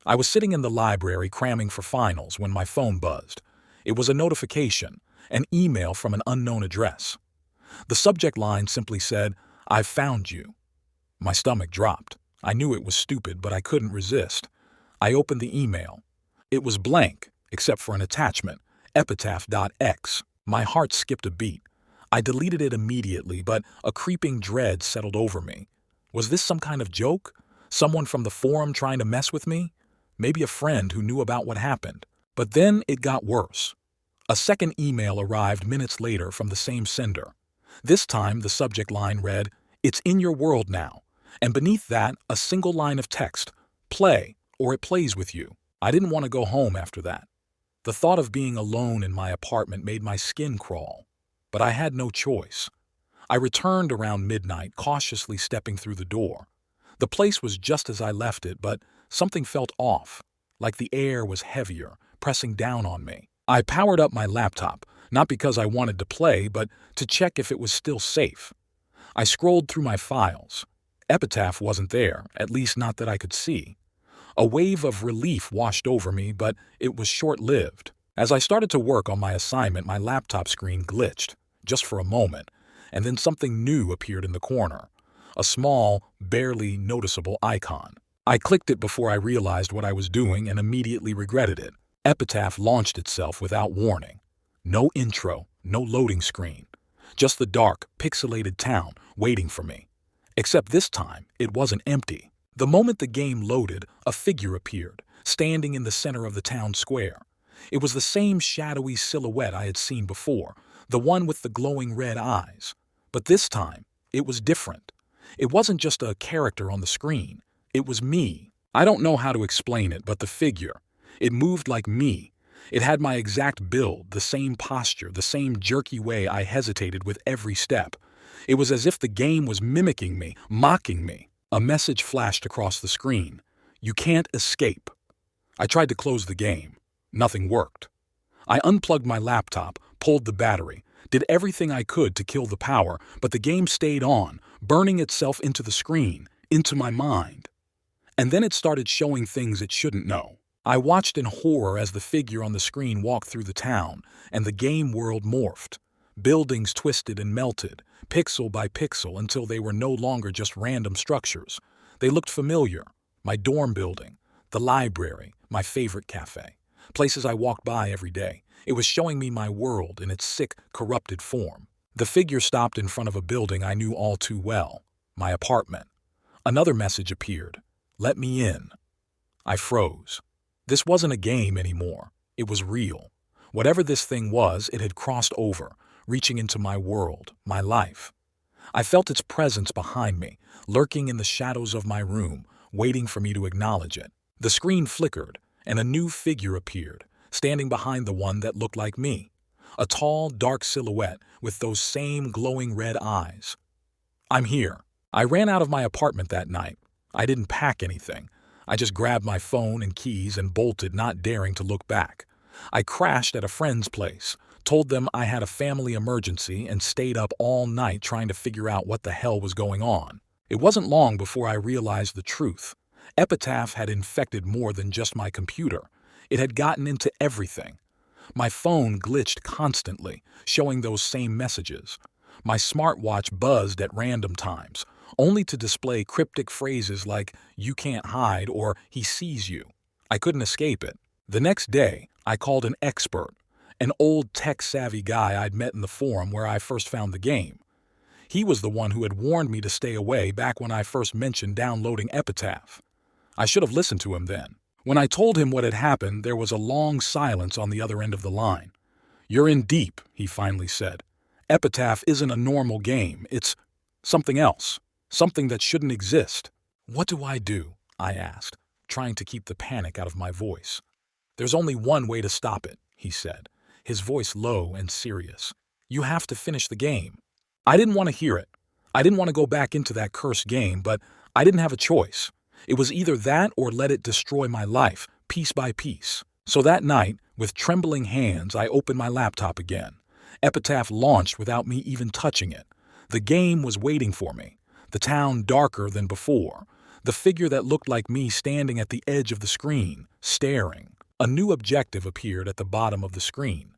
I was sitting in the library cramming for finals when my phone buzzed. It was a notification, an email from an unknown address. The subject line simply said, "I've found you." My stomach dropped. I knew it was stupid, but I couldn't resist. I opened the email. It was blank, except for an attachment, epitaph.x. My heart skipped a beat. I deleted it immediately, but a creeping dread settled over me. Was this some kind of joke? Someone from the forum trying to mess with me? Maybe a friend who knew about what happened. But then it got worse. A second email arrived minutes later from the same sender. This time the subject line read, "It's in your world now," and beneath that a single line of text, "Play, or it plays with you." I didn't want to go home after that. The thought of being alone in my apartment made my skin crawl. But I had no choice. I returned around midnight, cautiously stepping through the door. The place was just as I left it, but something felt off, like the air was heavier, pressing down on me. I powered up my laptop, not because I wanted to play, but to check if it was still safe. I scrolled through my files. Epitaph wasn't there, at least not that I could see. A wave of relief washed over me, but it was short-lived. As I started to work on my assignment, my laptop screen glitched, just for a moment, and then something new appeared in the corner. A small, barely noticeable icon. I clicked it before I realized what I was doing and immediately regretted it. Epitaph launched itself without warning. No intro, no loading screen. Just the dark, pixelated town waiting for me. Except this time, it wasn't empty. The moment the game loaded, a figure appeared, standing in the center of the town square. It was the same shadowy silhouette I had seen before, the one with the glowing red eyes. But this time, it was different. It wasn't just a character on the screen. It was me. I don't know how to explain it, but the figure, it moved like me. It had my exact build, the same posture, the same jerky way I hesitated with every step. It was as if the game was mimicking me, mocking me. A message flashed across the screen. "You can't escape." I tried to close the game. Nothing worked. I unplugged my laptop, pulled the battery, did everything I could to kill the power, but the game stayed on, burning itself into the screen, into my mind. And then it started showing things it shouldn't know. I watched in horror as the figure on the screen walked through the town, and the game world morphed. Buildings twisted and melted, pixel by pixel, until they were no longer just random structures. They looked familiar. My dorm building, the library, my favorite cafe, places I walked by every day. It was showing me my world in its sick, corrupted form. The figure stopped in front of a building I knew all too well, my apartment. Another message appeared. "Let me in." I froze. This wasn't a game anymore. It was real. Whatever this thing was, it had crossed over, reaching into my world, my life. I felt its presence behind me, lurking in the shadows of my room, waiting for me to acknowledge it. The screen flickered, and a new figure appeared, standing behind the one that looked like me. A tall, dark silhouette with those same glowing red eyes. "I'm here." I ran out of my apartment that night. I didn't pack anything. I just grabbed my phone and keys and bolted, not daring to look back. I crashed at a friend's place, told them I had a family emergency, and stayed up all night trying to figure out what the hell was going on. It wasn't long before I realized the truth. Epitaph had infected more than just my computer. It had gotten into everything. My phone glitched constantly, showing those same messages. My smartwatch buzzed at random times, only to display cryptic phrases like, "You can't hide," or "He sees you." I couldn't escape it. The next day, I called an expert, an old tech-savvy guy I'd met in the forum where I first found the game. He was the one who had warned me to stay away back when I first mentioned downloading Epitaph. I should have listened to him then. When I told him what had happened, there was a long silence on the other end of the line. "You're in deep," he finally said. "Epitaph isn't a normal game. It's something else. Something that shouldn't exist." "What do I do?" I asked, trying to keep the panic out of my voice. "There's only one way to stop it," he said, his voice low and serious. "You have to finish the game." I didn't want to hear it. I didn't want to go back into that cursed game, but I didn't have a choice. It was either that or let it destroy my life, piece by piece. So that night, with trembling hands, I opened my laptop again. Epitaph launched without me even touching it. The game was waiting for me. The town darker than before. The figure that looked like me standing at the edge of the screen, staring. A new objective appeared at the bottom of the screen.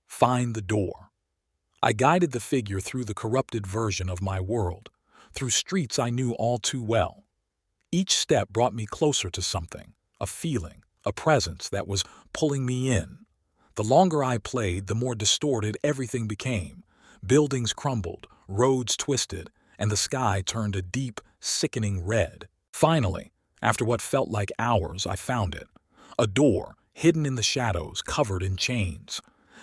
Find the door. I guided the figure through the corrupted version of my world, through streets I knew all too well. Each step brought me closer to something, a feeling, a presence that was pulling me in. The longer I played, the more distorted everything became. Buildings crumbled, roads twisted, and the sky turned a deep, sickening red. Finally, after what felt like hours, I found it. A door, hidden in the shadows, covered in chains.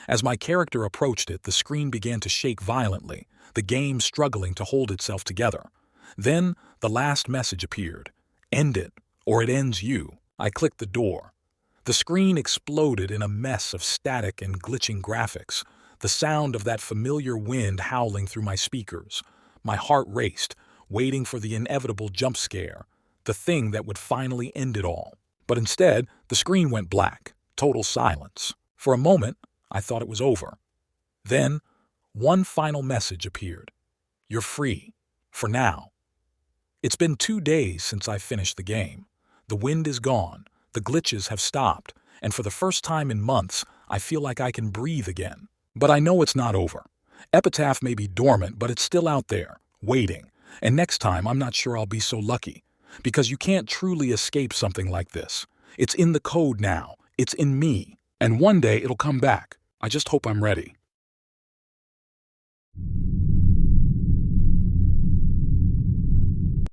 As my character approached it, the screen began to shake violently, the game struggling to hold itself together. Then, the last message appeared. "End it, or it ends you." I clicked the door. The screen exploded in a mess of static and glitching graphics, the sound of that familiar wind howling through my speakers. My heart raced, waiting for the inevitable jump scare, the thing that would finally end it all. But instead, the screen went black, total silence. For a moment, I thought it was over. Then, one final message appeared. "You're free. For now." It's been 2 days since I finished the game. The wind is gone, the glitches have stopped, and for the first time in months, I feel like I can breathe again. But I know it's not over. Epitaph may be dormant, but it's still out there, waiting. And next time, I'm not sure I'll be so lucky. Because you can't truly escape something like this. It's in the code now. It's in me. And one day it'll come back. I just hope I'm ready.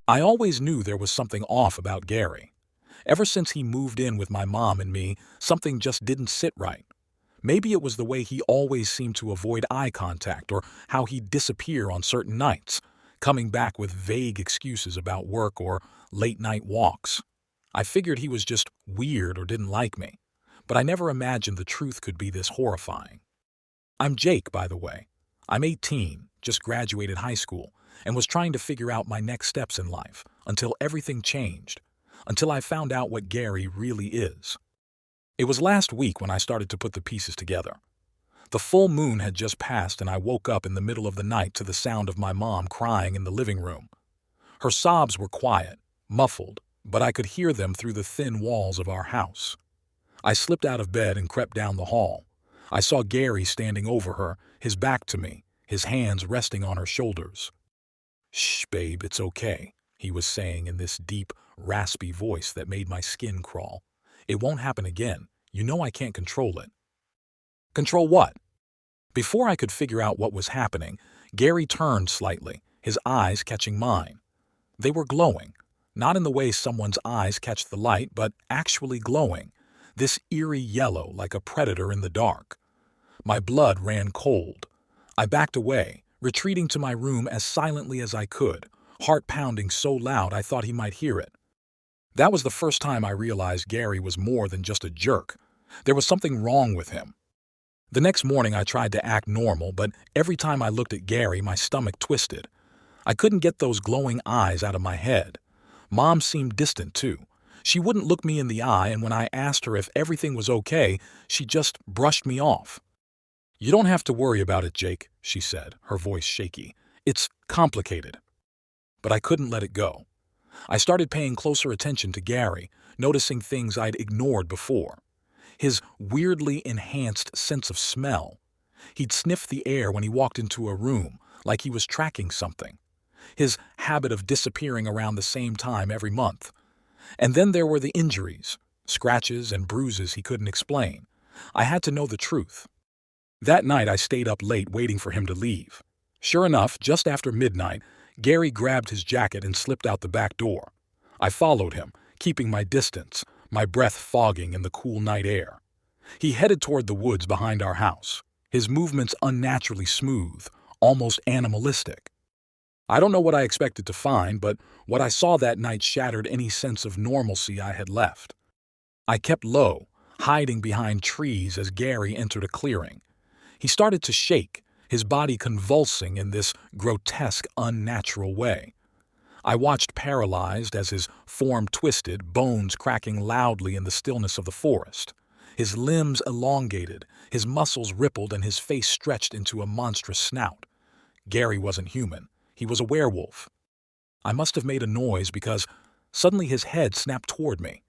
I always knew there was something off about Gary. Ever since he moved in with my mom and me, something just didn't sit right. Maybe it was the way he always seemed to avoid eye contact, or how he'd disappear on certain nights, coming back with vague excuses about work or late-night walks. I figured he was just weird or didn't like me, but I never imagined the truth could be this horrifying. I'm Jake, by the way. I'm 18, just graduated high school, and was trying to figure out my next steps in life, until everything changed, until I found out what Gary really is. It was last week when I started to put the pieces together. The full moon had just passed, and I woke up in the middle of the night to the sound of my mom crying in the living room. Her sobs were quiet, muffled, but I could hear them through the thin walls of our house. I slipped out of bed and crept down the hall. I saw Gary standing over her, his back to me, his hands resting on her shoulders. "Shh, babe, it's okay," he was saying in this deep, raspy voice that made my skin crawl. "It won't happen again. You know I can't control it." Control what? Before I could figure out what was happening, Gary turned slightly, his eyes catching mine. They were glowing, not in the way someone's eyes catch the light, but actually glowing, this eerie yellow like a predator in the dark. My blood ran cold. I backed away, retreating to my room as silently as I could, heart pounding so loud I thought he might hear it. That was the first time I realized Gary was more than just a jerk. There was something wrong with him. The next morning I tried to act normal, but every time I looked at Gary, my stomach twisted. I couldn't get those glowing eyes out of my head. Mom seemed distant, too. She wouldn't look me in the eye, and when I asked her if everything was okay, she just brushed me off. "You don't have to worry about it, Jake," she said, her voice shaky. "It's complicated." But I couldn't let it go. I started paying closer attention to Gary, noticing things I'd ignored before. His weirdly enhanced sense of smell. He'd sniff the air when he walked into a room, like he was tracking something. His habit of disappearing around the same time every month. And then there were the injuries, scratches and bruises he couldn't explain. I had to know the truth. That night I stayed up late waiting for him to leave. Sure enough, just after midnight, Gary grabbed his jacket and slipped out the back door. I followed him, keeping my distance, my breath fogging in the cool night air. He headed toward the woods behind our house, his movements unnaturally smooth, almost animalistic. I don't know what I expected to find, but what I saw that night shattered any sense of normalcy I had left. I kept low, hiding behind trees as Gary entered a clearing. He started to shake, his body convulsing in this grotesque, unnatural way. I watched paralyzed as his form twisted, bones cracking loudly in the stillness of the forest. His limbs elongated, his muscles rippled, and his face stretched into a monstrous snout. Gary wasn't human. He was a werewolf. I must have made a noise because suddenly his head snapped toward me.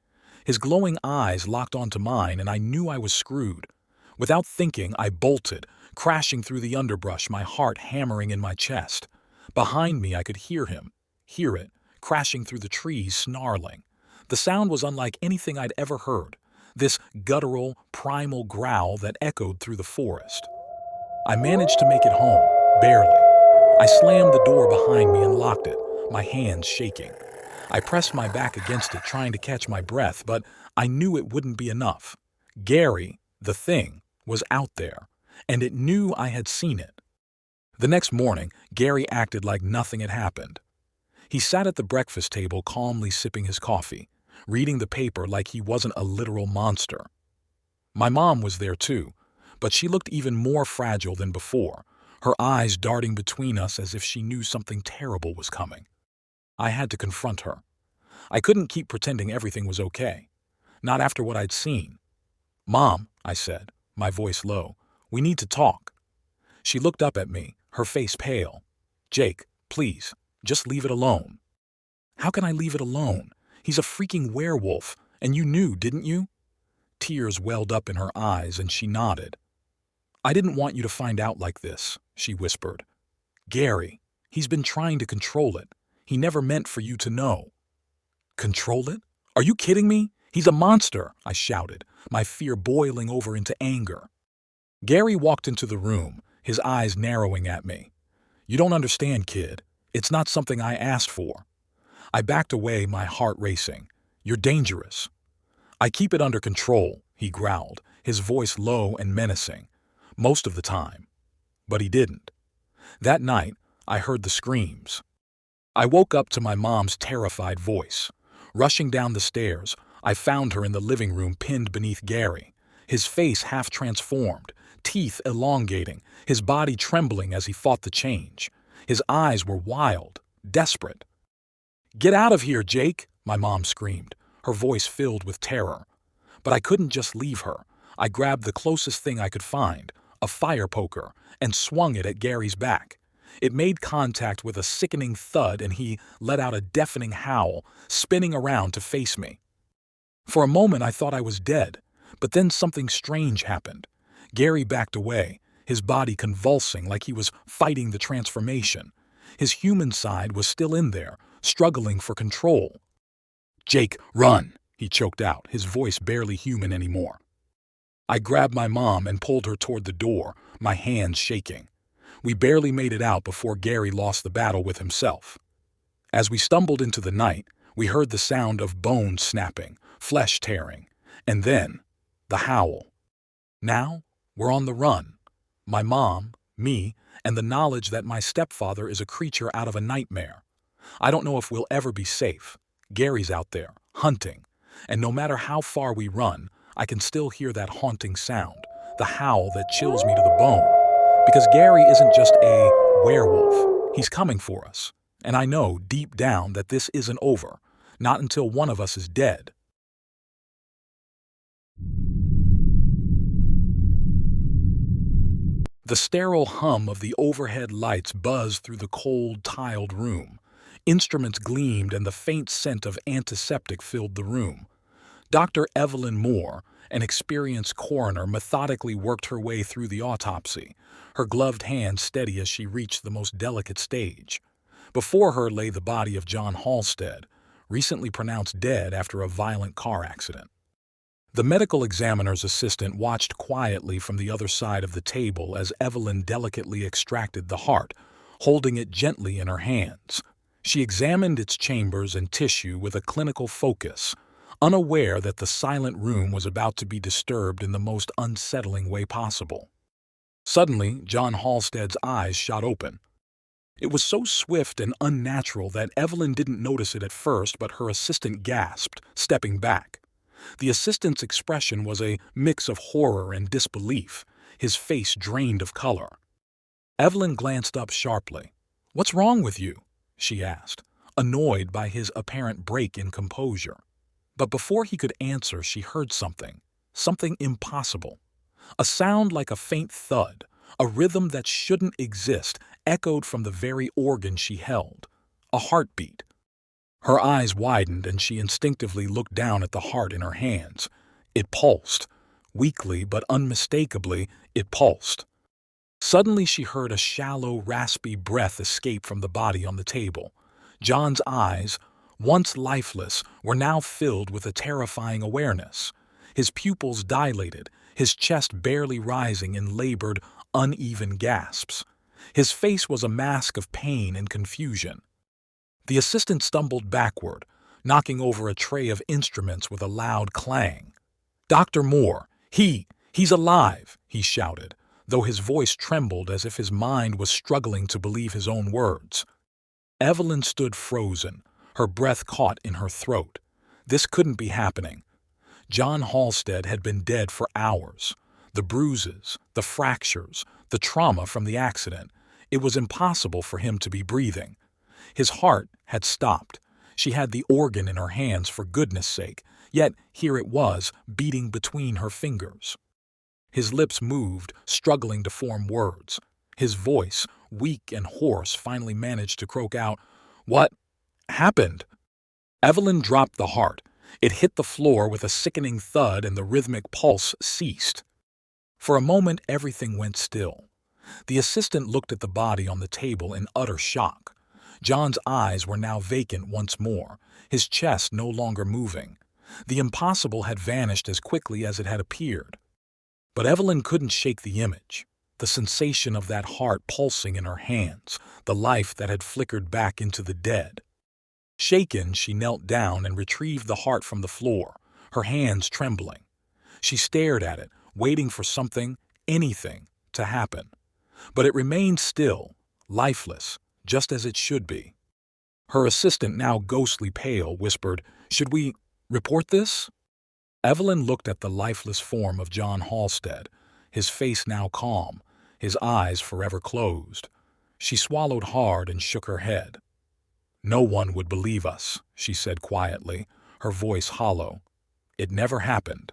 His glowing eyes locked onto mine, and I knew I was screwed. Without thinking, I bolted, crashing through the underbrush, my heart hammering in my chest. Behind me, I could hear it, crashing through the trees, snarling. The sound was unlike anything I'd ever heard, this guttural, primal growl that echoed through the forest. I managed to make it home, barely. I slammed the door behind me and locked it, my hands shaking. I pressed my back against it, trying to catch my breath, but I knew it wouldn't be enough. Gary, the thing, was out there, and it knew I had seen it. The next morning, Gary acted like nothing had happened. He sat at the breakfast table calmly sipping his coffee, reading the paper like he wasn't a literal monster. My mom was there too, but she looked even more fragile than before, her eyes darting between us as if she knew something terrible was coming. I had to confront her. I couldn't keep pretending everything was okay. Not after what I'd seen. "Mom," I said, my voice low, "we need to talk." She looked up at me, her face pale. "Jake, please, just leave it alone." "How can I leave it alone? He's a freaking werewolf, and you knew, didn't you?" Tears welled up in her eyes, and she nodded. "I didn't want you to find out like this," she whispered. "Gary, he's been trying to control it. He never meant for you to know." "Control it? Are you kidding me? He's a monster," I shouted, my fear boiling over into anger. Gary walked into the room, his eyes narrowing at me. "You don't understand, kid. It's not something I asked for." I backed away, my heart racing. "You're dangerous." "I keep it under control," he growled, his voice low and menacing. "Most of the time." But he didn't. That night, I heard the screams. I woke up to my mom's terrified voice. Rushing down the stairs, I found her in the living room pinned beneath Gary, his face half transformed, teeth elongating, his body trembling as he fought the change. His eyes were wild, desperate. "Get out of here, Jake!" my mom screamed, her voice filled with terror. But I couldn't just leave her. I grabbed the closest thing I could find, a fire poker, and swung it at Gary's back. It made contact with a sickening thud, and he let out a deafening howl, spinning around to face me. For a moment I thought I was dead, but then something strange happened. Gary backed away, his body convulsing like he was fighting the transformation. His human side was still in there, struggling for control. "Jake, run!" he choked out, his voice barely human anymore. I grabbed my mom and pulled her toward the door, my hands shaking. We barely made it out before Gary lost the battle with himself. As we stumbled into the night, we heard the sound of bones snapping, flesh tearing, and then the howl. Now we're on the run. My mom, me, and the knowledge that my stepfather is a creature out of a nightmare. I don't know if we'll ever be safe. Gary's out there, hunting, and no matter how far we run, I can still hear that haunting sound, the howl that chills me to the bone. Because Gary isn't just a werewolf. He's coming for us. And I know deep down that this isn't over, not until one of us is dead. The sterile hum of the overhead lights buzzed through the cold, tiled room. Instruments gleamed and the faint scent of antiseptic filled the room. Dr. Evelyn Moore, an experienced coroner, methodically worked her way through the autopsy, her gloved hand steady as she reached the most delicate stage. Before her lay the body of John Halstead, recently pronounced dead after a violent car accident. The medical examiner's assistant watched quietly from the other side of the table as Evelyn delicately extracted the heart, holding it gently in her hands. She examined its chambers and tissue with a clinical focus, unaware that the silent room was about to be disturbed in the most unsettling way possible. Suddenly, John Halstead's eyes shot open. It was so swift and unnatural that Evelyn didn't notice it at first, but her assistant gasped, stepping back. The assistant's expression was a mix of horror and disbelief, his face drained of color. Evelyn glanced up sharply. "What's wrong with you?" she asked, annoyed by his apparent break in composure. But before he could answer, she heard something impossible. A sound like a faint thud, a rhythm that shouldn't exist, echoed from the very organ she held. A heartbeat. Her eyes widened and she instinctively looked down at the heart in her hands. It pulsed. Weakly but unmistakably, it pulsed. Suddenly she heard a shallow, raspy breath escape from the body on the table. John's eyes, once lifeless, were now filled with a terrifying awareness. His pupils dilated, his chest barely rising in labored, uneven gasps. His face was a mask of pain and confusion. The assistant stumbled backward, knocking over a tray of instruments with a loud clang. "Dr. Moore, he's alive," he shouted, though his voice trembled as if his mind was struggling to believe his own words. Evelyn stood frozen, her breath caught in her throat. This couldn't be happening. John Halstead had been dead for hours. The bruises, the fractures, the trauma from the accident. It was impossible for him to be breathing. His heart had stopped. She had the organ in her hands for goodness sake, yet here it was, beating between her fingers. His lips moved, struggling to form words. His voice, weak and hoarse, finally managed to croak out, "What happened?" Evelyn dropped the heart. It hit the floor with a sickening thud and the rhythmic pulse ceased. For a moment everything went still. The assistant looked at the body on the table in utter shock. John's eyes were now vacant once more, his chest no longer moving. The impossible had vanished as quickly as it had appeared. But Evelyn couldn't shake the image, the sensation of that heart pulsing in her hands, the life that had flickered back into the dead. Shaken, she knelt down and retrieved the heart from the floor, her hands trembling. She stared at it, waiting for something, anything, to happen. But it remained still, lifeless, just as it should be. Her assistant, now ghostly pale, whispered, "Should we report this?" Evelyn looked at the lifeless form of John Halstead, his face now calm, his eyes forever closed. She swallowed hard and shook her head. "No one would believe us," she said quietly, her voice hollow. "It never happened."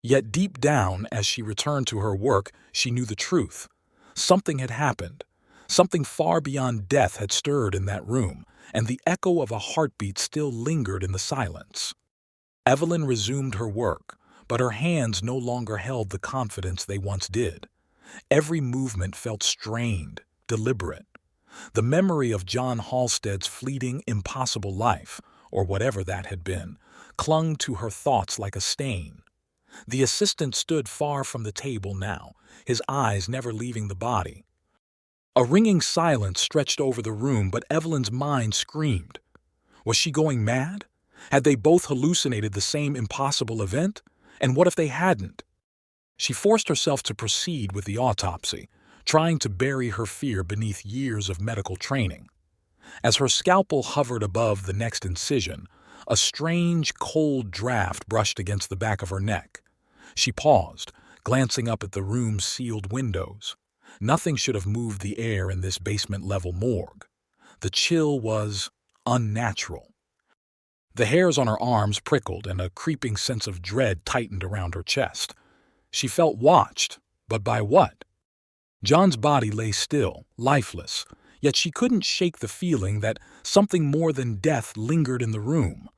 Yet deep down, as she returned to her work, she knew the truth. Something had happened. Something far beyond death had stirred in that room, and the echo of a heartbeat still lingered in the silence. Evelyn resumed her work, but her hands no longer held the confidence they once did. Every movement felt strained, deliberate. The memory of John Halstead's fleeting, impossible life, or whatever that had been, clung to her thoughts like a stain. The assistant stood far from the table now, his eyes never leaving the body. A ringing silence stretched over the room, but Evelyn's mind screamed. Was she going mad? Had they both hallucinated the same impossible event? And what if they hadn't? She forced herself to proceed with the autopsy, trying to bury her fear beneath years of medical training. As her scalpel hovered above the next incision, a strange, cold draft brushed against the back of her neck. She paused, glancing up at the room's sealed windows. Nothing should have moved the air in this basement-level morgue. The chill was unnatural. The hairs on her arms prickled and a creeping sense of dread tightened around her chest. She felt watched, but by what? John's body lay still, lifeless, yet she couldn't shake the feeling that something more than death lingered in the room.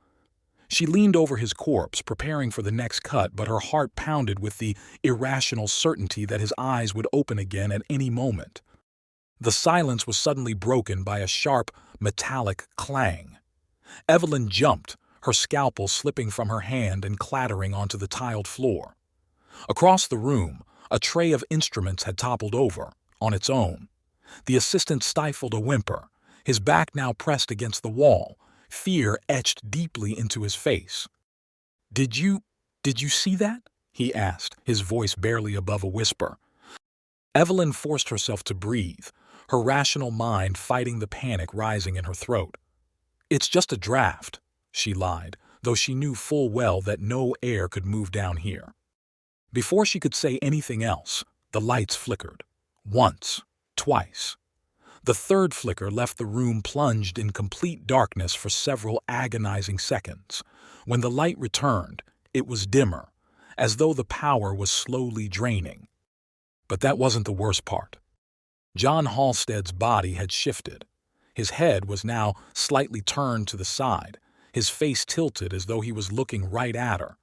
She leaned over his corpse, preparing for the next cut, but her heart pounded with the irrational certainty that his eyes would open again at any moment. The silence was suddenly broken by a sharp, metallic clang. Evelyn jumped, her scalpel slipping from her hand and clattering onto the tiled floor. Across the room, a tray of instruments had toppled over, on its own. The assistant stifled a whimper, his back now pressed against the wall, fear etched deeply into his face. Did you see that?" he asked, his voice barely above a whisper. Evelyn forced herself to breathe, her rational mind fighting the panic rising in her throat. "It's just a draft," she lied, though she knew full well that no air could move down here. Before she could say anything else, the lights flickered. Once, twice. The third flicker left the room plunged in complete darkness for several agonizing seconds. When the light returned, it was dimmer, as though the power was slowly draining. But that wasn't the worst part. John Halstead's body had shifted. His head was now slightly turned to the side, his face tilted as though he was looking right at her.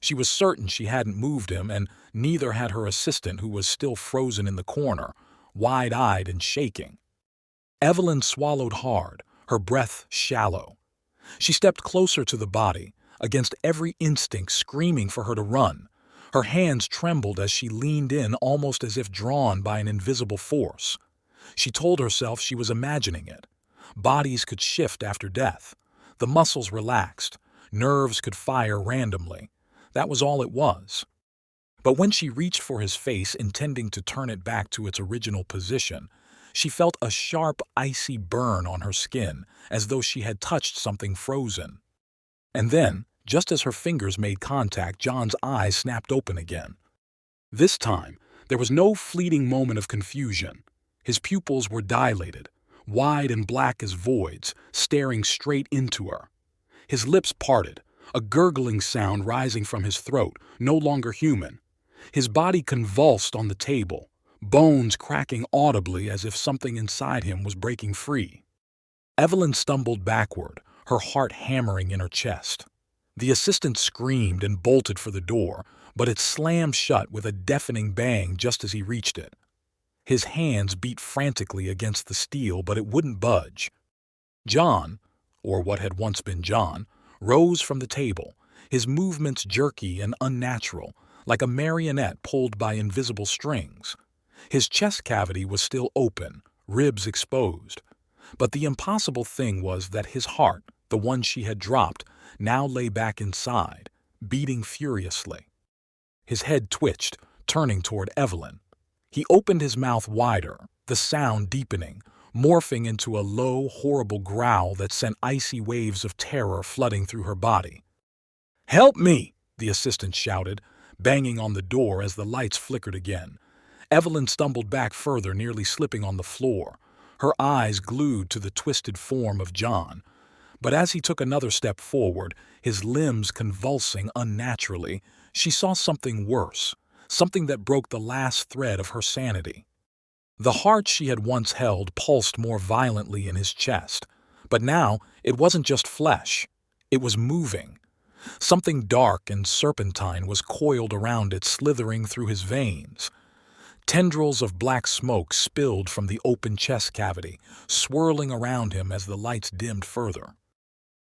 She was certain she hadn't moved him, and neither had her assistant, who was still frozen in the corner, wide-eyed and shaking. Evelyn swallowed hard, her breath shallow. She stepped closer to the body, against every instinct screaming for her to run. Her hands trembled as she leaned in, almost as if drawn by an invisible force. She told herself she was imagining it. Bodies could shift after death. The muscles relaxed. Nerves could fire randomly. That was all it was. But when she reached for his face, intending to turn it back to its original position, she felt a sharp, icy burn on her skin, as though she had touched something frozen. And then, just as her fingers made contact, John's eyes snapped open again. This time, there was no fleeting moment of confusion. His pupils were dilated, wide and black as voids, staring straight into her. His lips parted, a gurgling sound rising from his throat, no longer human. His body convulsed on the table, bones cracking audibly as if something inside him was breaking free. Evelyn stumbled backward, her heart hammering in her chest. The assistant screamed and bolted for the door, but it slammed shut with a deafening bang just as he reached it. His hands beat frantically against the steel, but it wouldn't budge. John, or what had once been John, rose from the table, his movements jerky and unnatural, like a marionette pulled by invisible strings. His chest cavity was still open, ribs exposed. But the impossible thing was that his heart, the one she had dropped, now lay back inside, beating furiously. His head twitched, turning toward Evelyn. He opened his mouth wider, the sound deepening, morphing into a low, horrible growl that sent icy waves of terror flooding through her body. "Help me!" the assistant shouted, banging on the door as the lights flickered again. Evelyn stumbled back further, nearly slipping on the floor, her eyes glued to the twisted form of John. But as he took another step forward, his limbs convulsing unnaturally, she saw something worse, something that broke the last thread of her sanity. The heart she had once held pulsed more violently in his chest, but now it wasn't just flesh, it was moving. Something dark and serpentine was coiled around it, slithering through his veins. Tendrils of black smoke spilled from the open chest cavity, swirling around him as the lights dimmed further.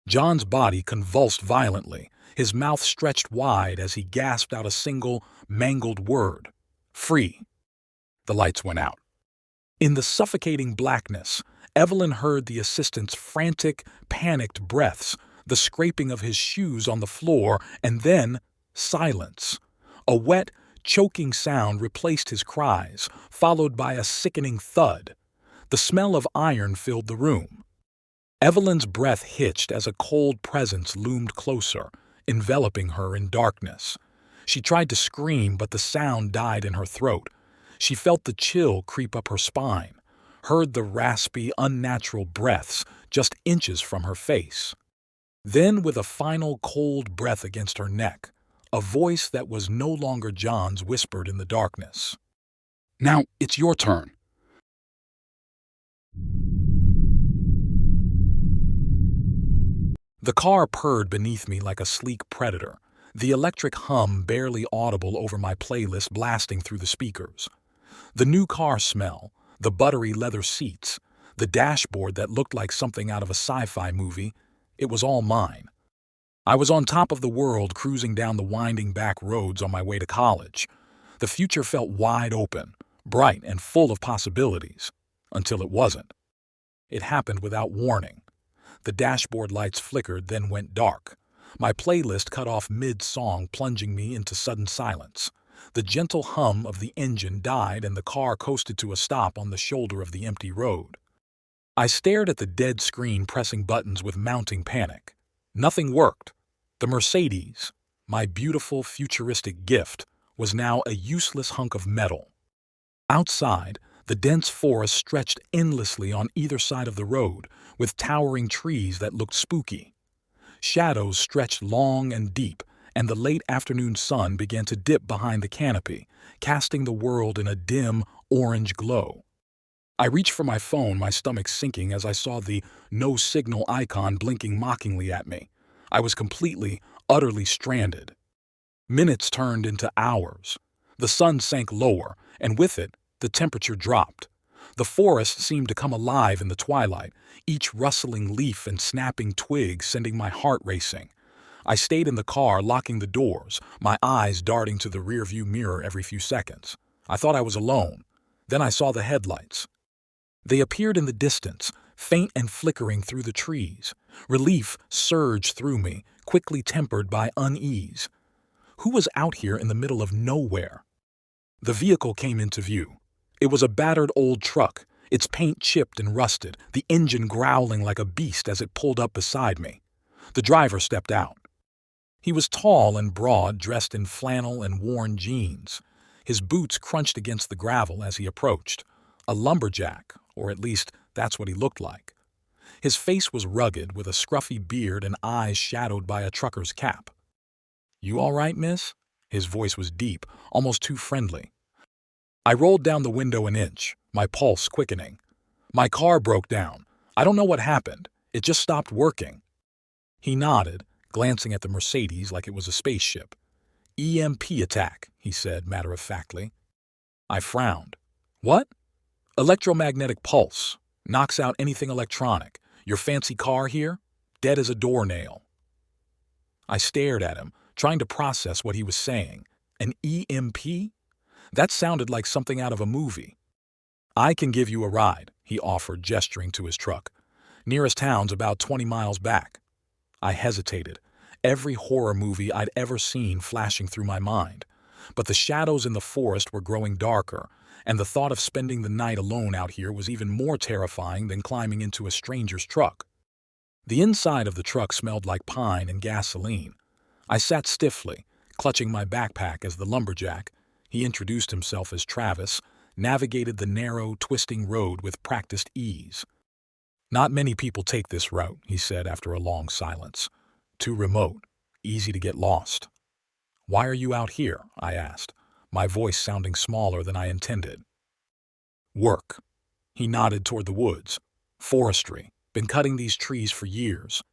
John's body convulsed violently, his mouth stretched wide as he gasped out a single, mangled word: "Free." The lights went out. In the suffocating blackness, Evelyn heard the assistant's frantic, panicked breaths, the scraping of his shoes on the floor, and then silence. A wet, choking sound replaced his cries, followed by a sickening thud. The smell of iron filled the room. Evelyn's breath hitched as a cold presence loomed closer, enveloping her in darkness. She tried to scream, but the sound died in her throat. She felt the chill creep up her spine, heard the raspy, unnatural breaths just inches from her face. Then, with a final cold breath against her neck, a voice that was no longer John's whispered in the darkness. Now it's your turn. The car purred beneath me like a sleek predator, the electric hum barely audible over my playlist blasting through the speakers. The new car smell, the buttery leather seats, the dashboard that looked like something out of a sci-fi movie, it was all mine. I was on top of the world cruising down the winding back roads on my way to college. The future felt wide open, bright and full of possibilities, until it wasn't. It happened without warning. The dashboard lights flickered, then went dark. My playlist cut off mid-song, plunging me into sudden silence. The gentle hum of the engine died and the car coasted to a stop on the shoulder of the empty road. I stared at the dead screen, pressing buttons with mounting panic. Nothing worked. The Mercedes, my beautiful futuristic gift, was now a useless hunk of metal. Outside, the dense forest stretched endlessly on either side of the road, with towering trees that looked spooky. Shadows stretched long and deep, and the late afternoon sun began to dip behind the canopy, casting the world in a dim, orange glow. I reached for my phone, my stomach sinking as I saw the no signal icon blinking mockingly at me. I was completely, utterly stranded. Minutes turned into hours. The sun sank lower, and with it, the temperature dropped. The forest seemed to come alive in the twilight, each rustling leaf and snapping twig sending my heart racing. I stayed in the car, locking the doors, my eyes darting to the rearview mirror every few seconds. I thought I was alone. Then I saw the headlights. They appeared in the distance, faint and flickering through the trees. Relief surged through me, quickly tempered by unease. Who was out here in the middle of nowhere? The vehicle came into view. It was a battered old truck, its paint chipped and rusted, the engine growling like a beast as it pulled up beside me. The driver stepped out. He was tall and broad, dressed in flannel and worn jeans. His boots crunched against the gravel as he approached. A lumberjack, or at least that's what he looked like. His face was rugged, with a scruffy beard and eyes shadowed by a trucker's cap. "You all right, miss?" His voice was deep, almost too friendly. I rolled down the window an inch, my pulse quickening. "My car broke down. I don't know what happened. It just stopped working." He nodded, glancing at the Mercedes like it was a spaceship. "EMP attack," he said matter-of-factly. I frowned. "What?" "Electromagnetic pulse. Knocks out anything electronic. Your fancy car here? Dead as a doornail." I stared at him, trying to process what he was saying. An EMP? That sounded like something out of a movie. "I can give you a ride," he offered, gesturing to his truck. "Nearest town's about 20 miles back." I hesitated, every horror movie I'd ever seen flashing through my mind. But the shadows in the forest were growing darker, and the thought of spending the night alone out here was even more terrifying than climbing into a stranger's truck. The inside of the truck smelled like pine and gasoline. I sat stiffly, clutching my backpack as the lumberjack, he introduced himself as Travis, navigated the narrow, twisting road with practiced ease. "Not many people take this route," he said after a long silence. "Too remote, easy to get lost." "Why are you out here?" I asked, my voice sounding smaller than I intended. "Work." He nodded toward the woods. "Forestry. Been cutting these trees for years."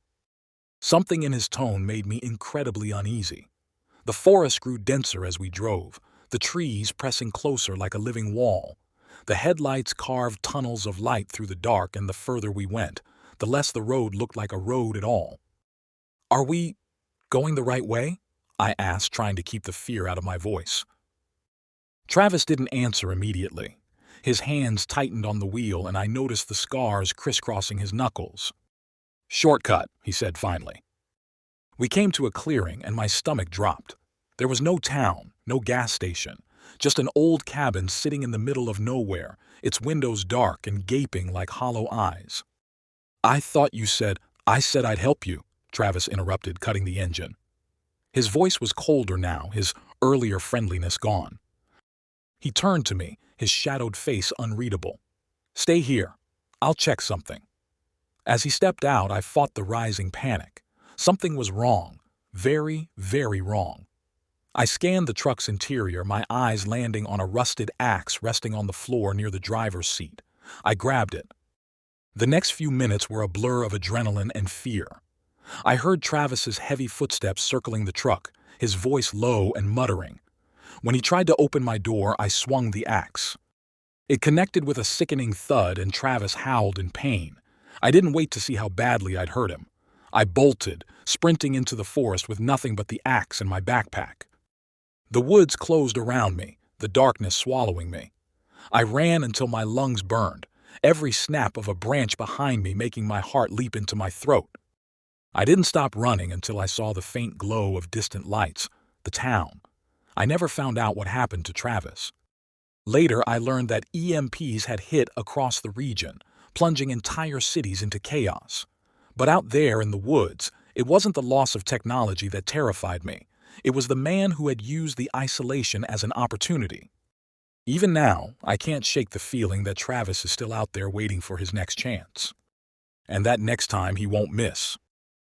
Something in his tone made me incredibly uneasy. The forest grew denser as we drove, the trees pressing closer like a living wall. The headlights carved tunnels of light through the dark, and the further we went, the less the road looked like a road at all. "Are we going the right way?" I asked, trying to keep the fear out of my voice. Travis didn't answer immediately. His hands tightened on the wheel, and I noticed the scars crisscrossing his knuckles. "Shortcut," he said finally. We came to a clearing, and my stomach dropped. There was no town, no gas station, just an old cabin sitting in the middle of nowhere, its windows dark and gaping like hollow eyes. "I thought you said—" "I said I'd help you," Travis interrupted, cutting the engine. His voice was colder now, his earlier friendliness gone. He turned to me, his shadowed face unreadable. "Stay here. I'll check something." As he stepped out, I fought the rising panic. Something was wrong. Very, very wrong. I scanned the truck's interior, my eyes landing on a rusted axe resting on the floor near the driver's seat. I grabbed it. The next few minutes were a blur of adrenaline and fear. I heard Travis's heavy footsteps circling the truck, his voice low and muttering. When he tried to open my door, I swung the axe. It connected with a sickening thud and Travis howled in pain. I didn't wait to see how badly I'd hurt him. I bolted, sprinting into the forest with nothing but the axe in my backpack. The woods closed around me, the darkness swallowing me. I ran until my lungs burned, every snap of a branch behind me making my heart leap into my throat. I didn't stop running until I saw the faint glow of distant lights, the town. I never found out what happened to Travis. Later, I learned that EMPs had hit across the region, plunging entire cities into chaos. But out there in the woods, it wasn't the loss of technology that terrified me. It was the man who had used the isolation as an opportunity. Even now, I can't shake the feeling that Travis is still out there waiting for his next chance. And that next time he won't miss.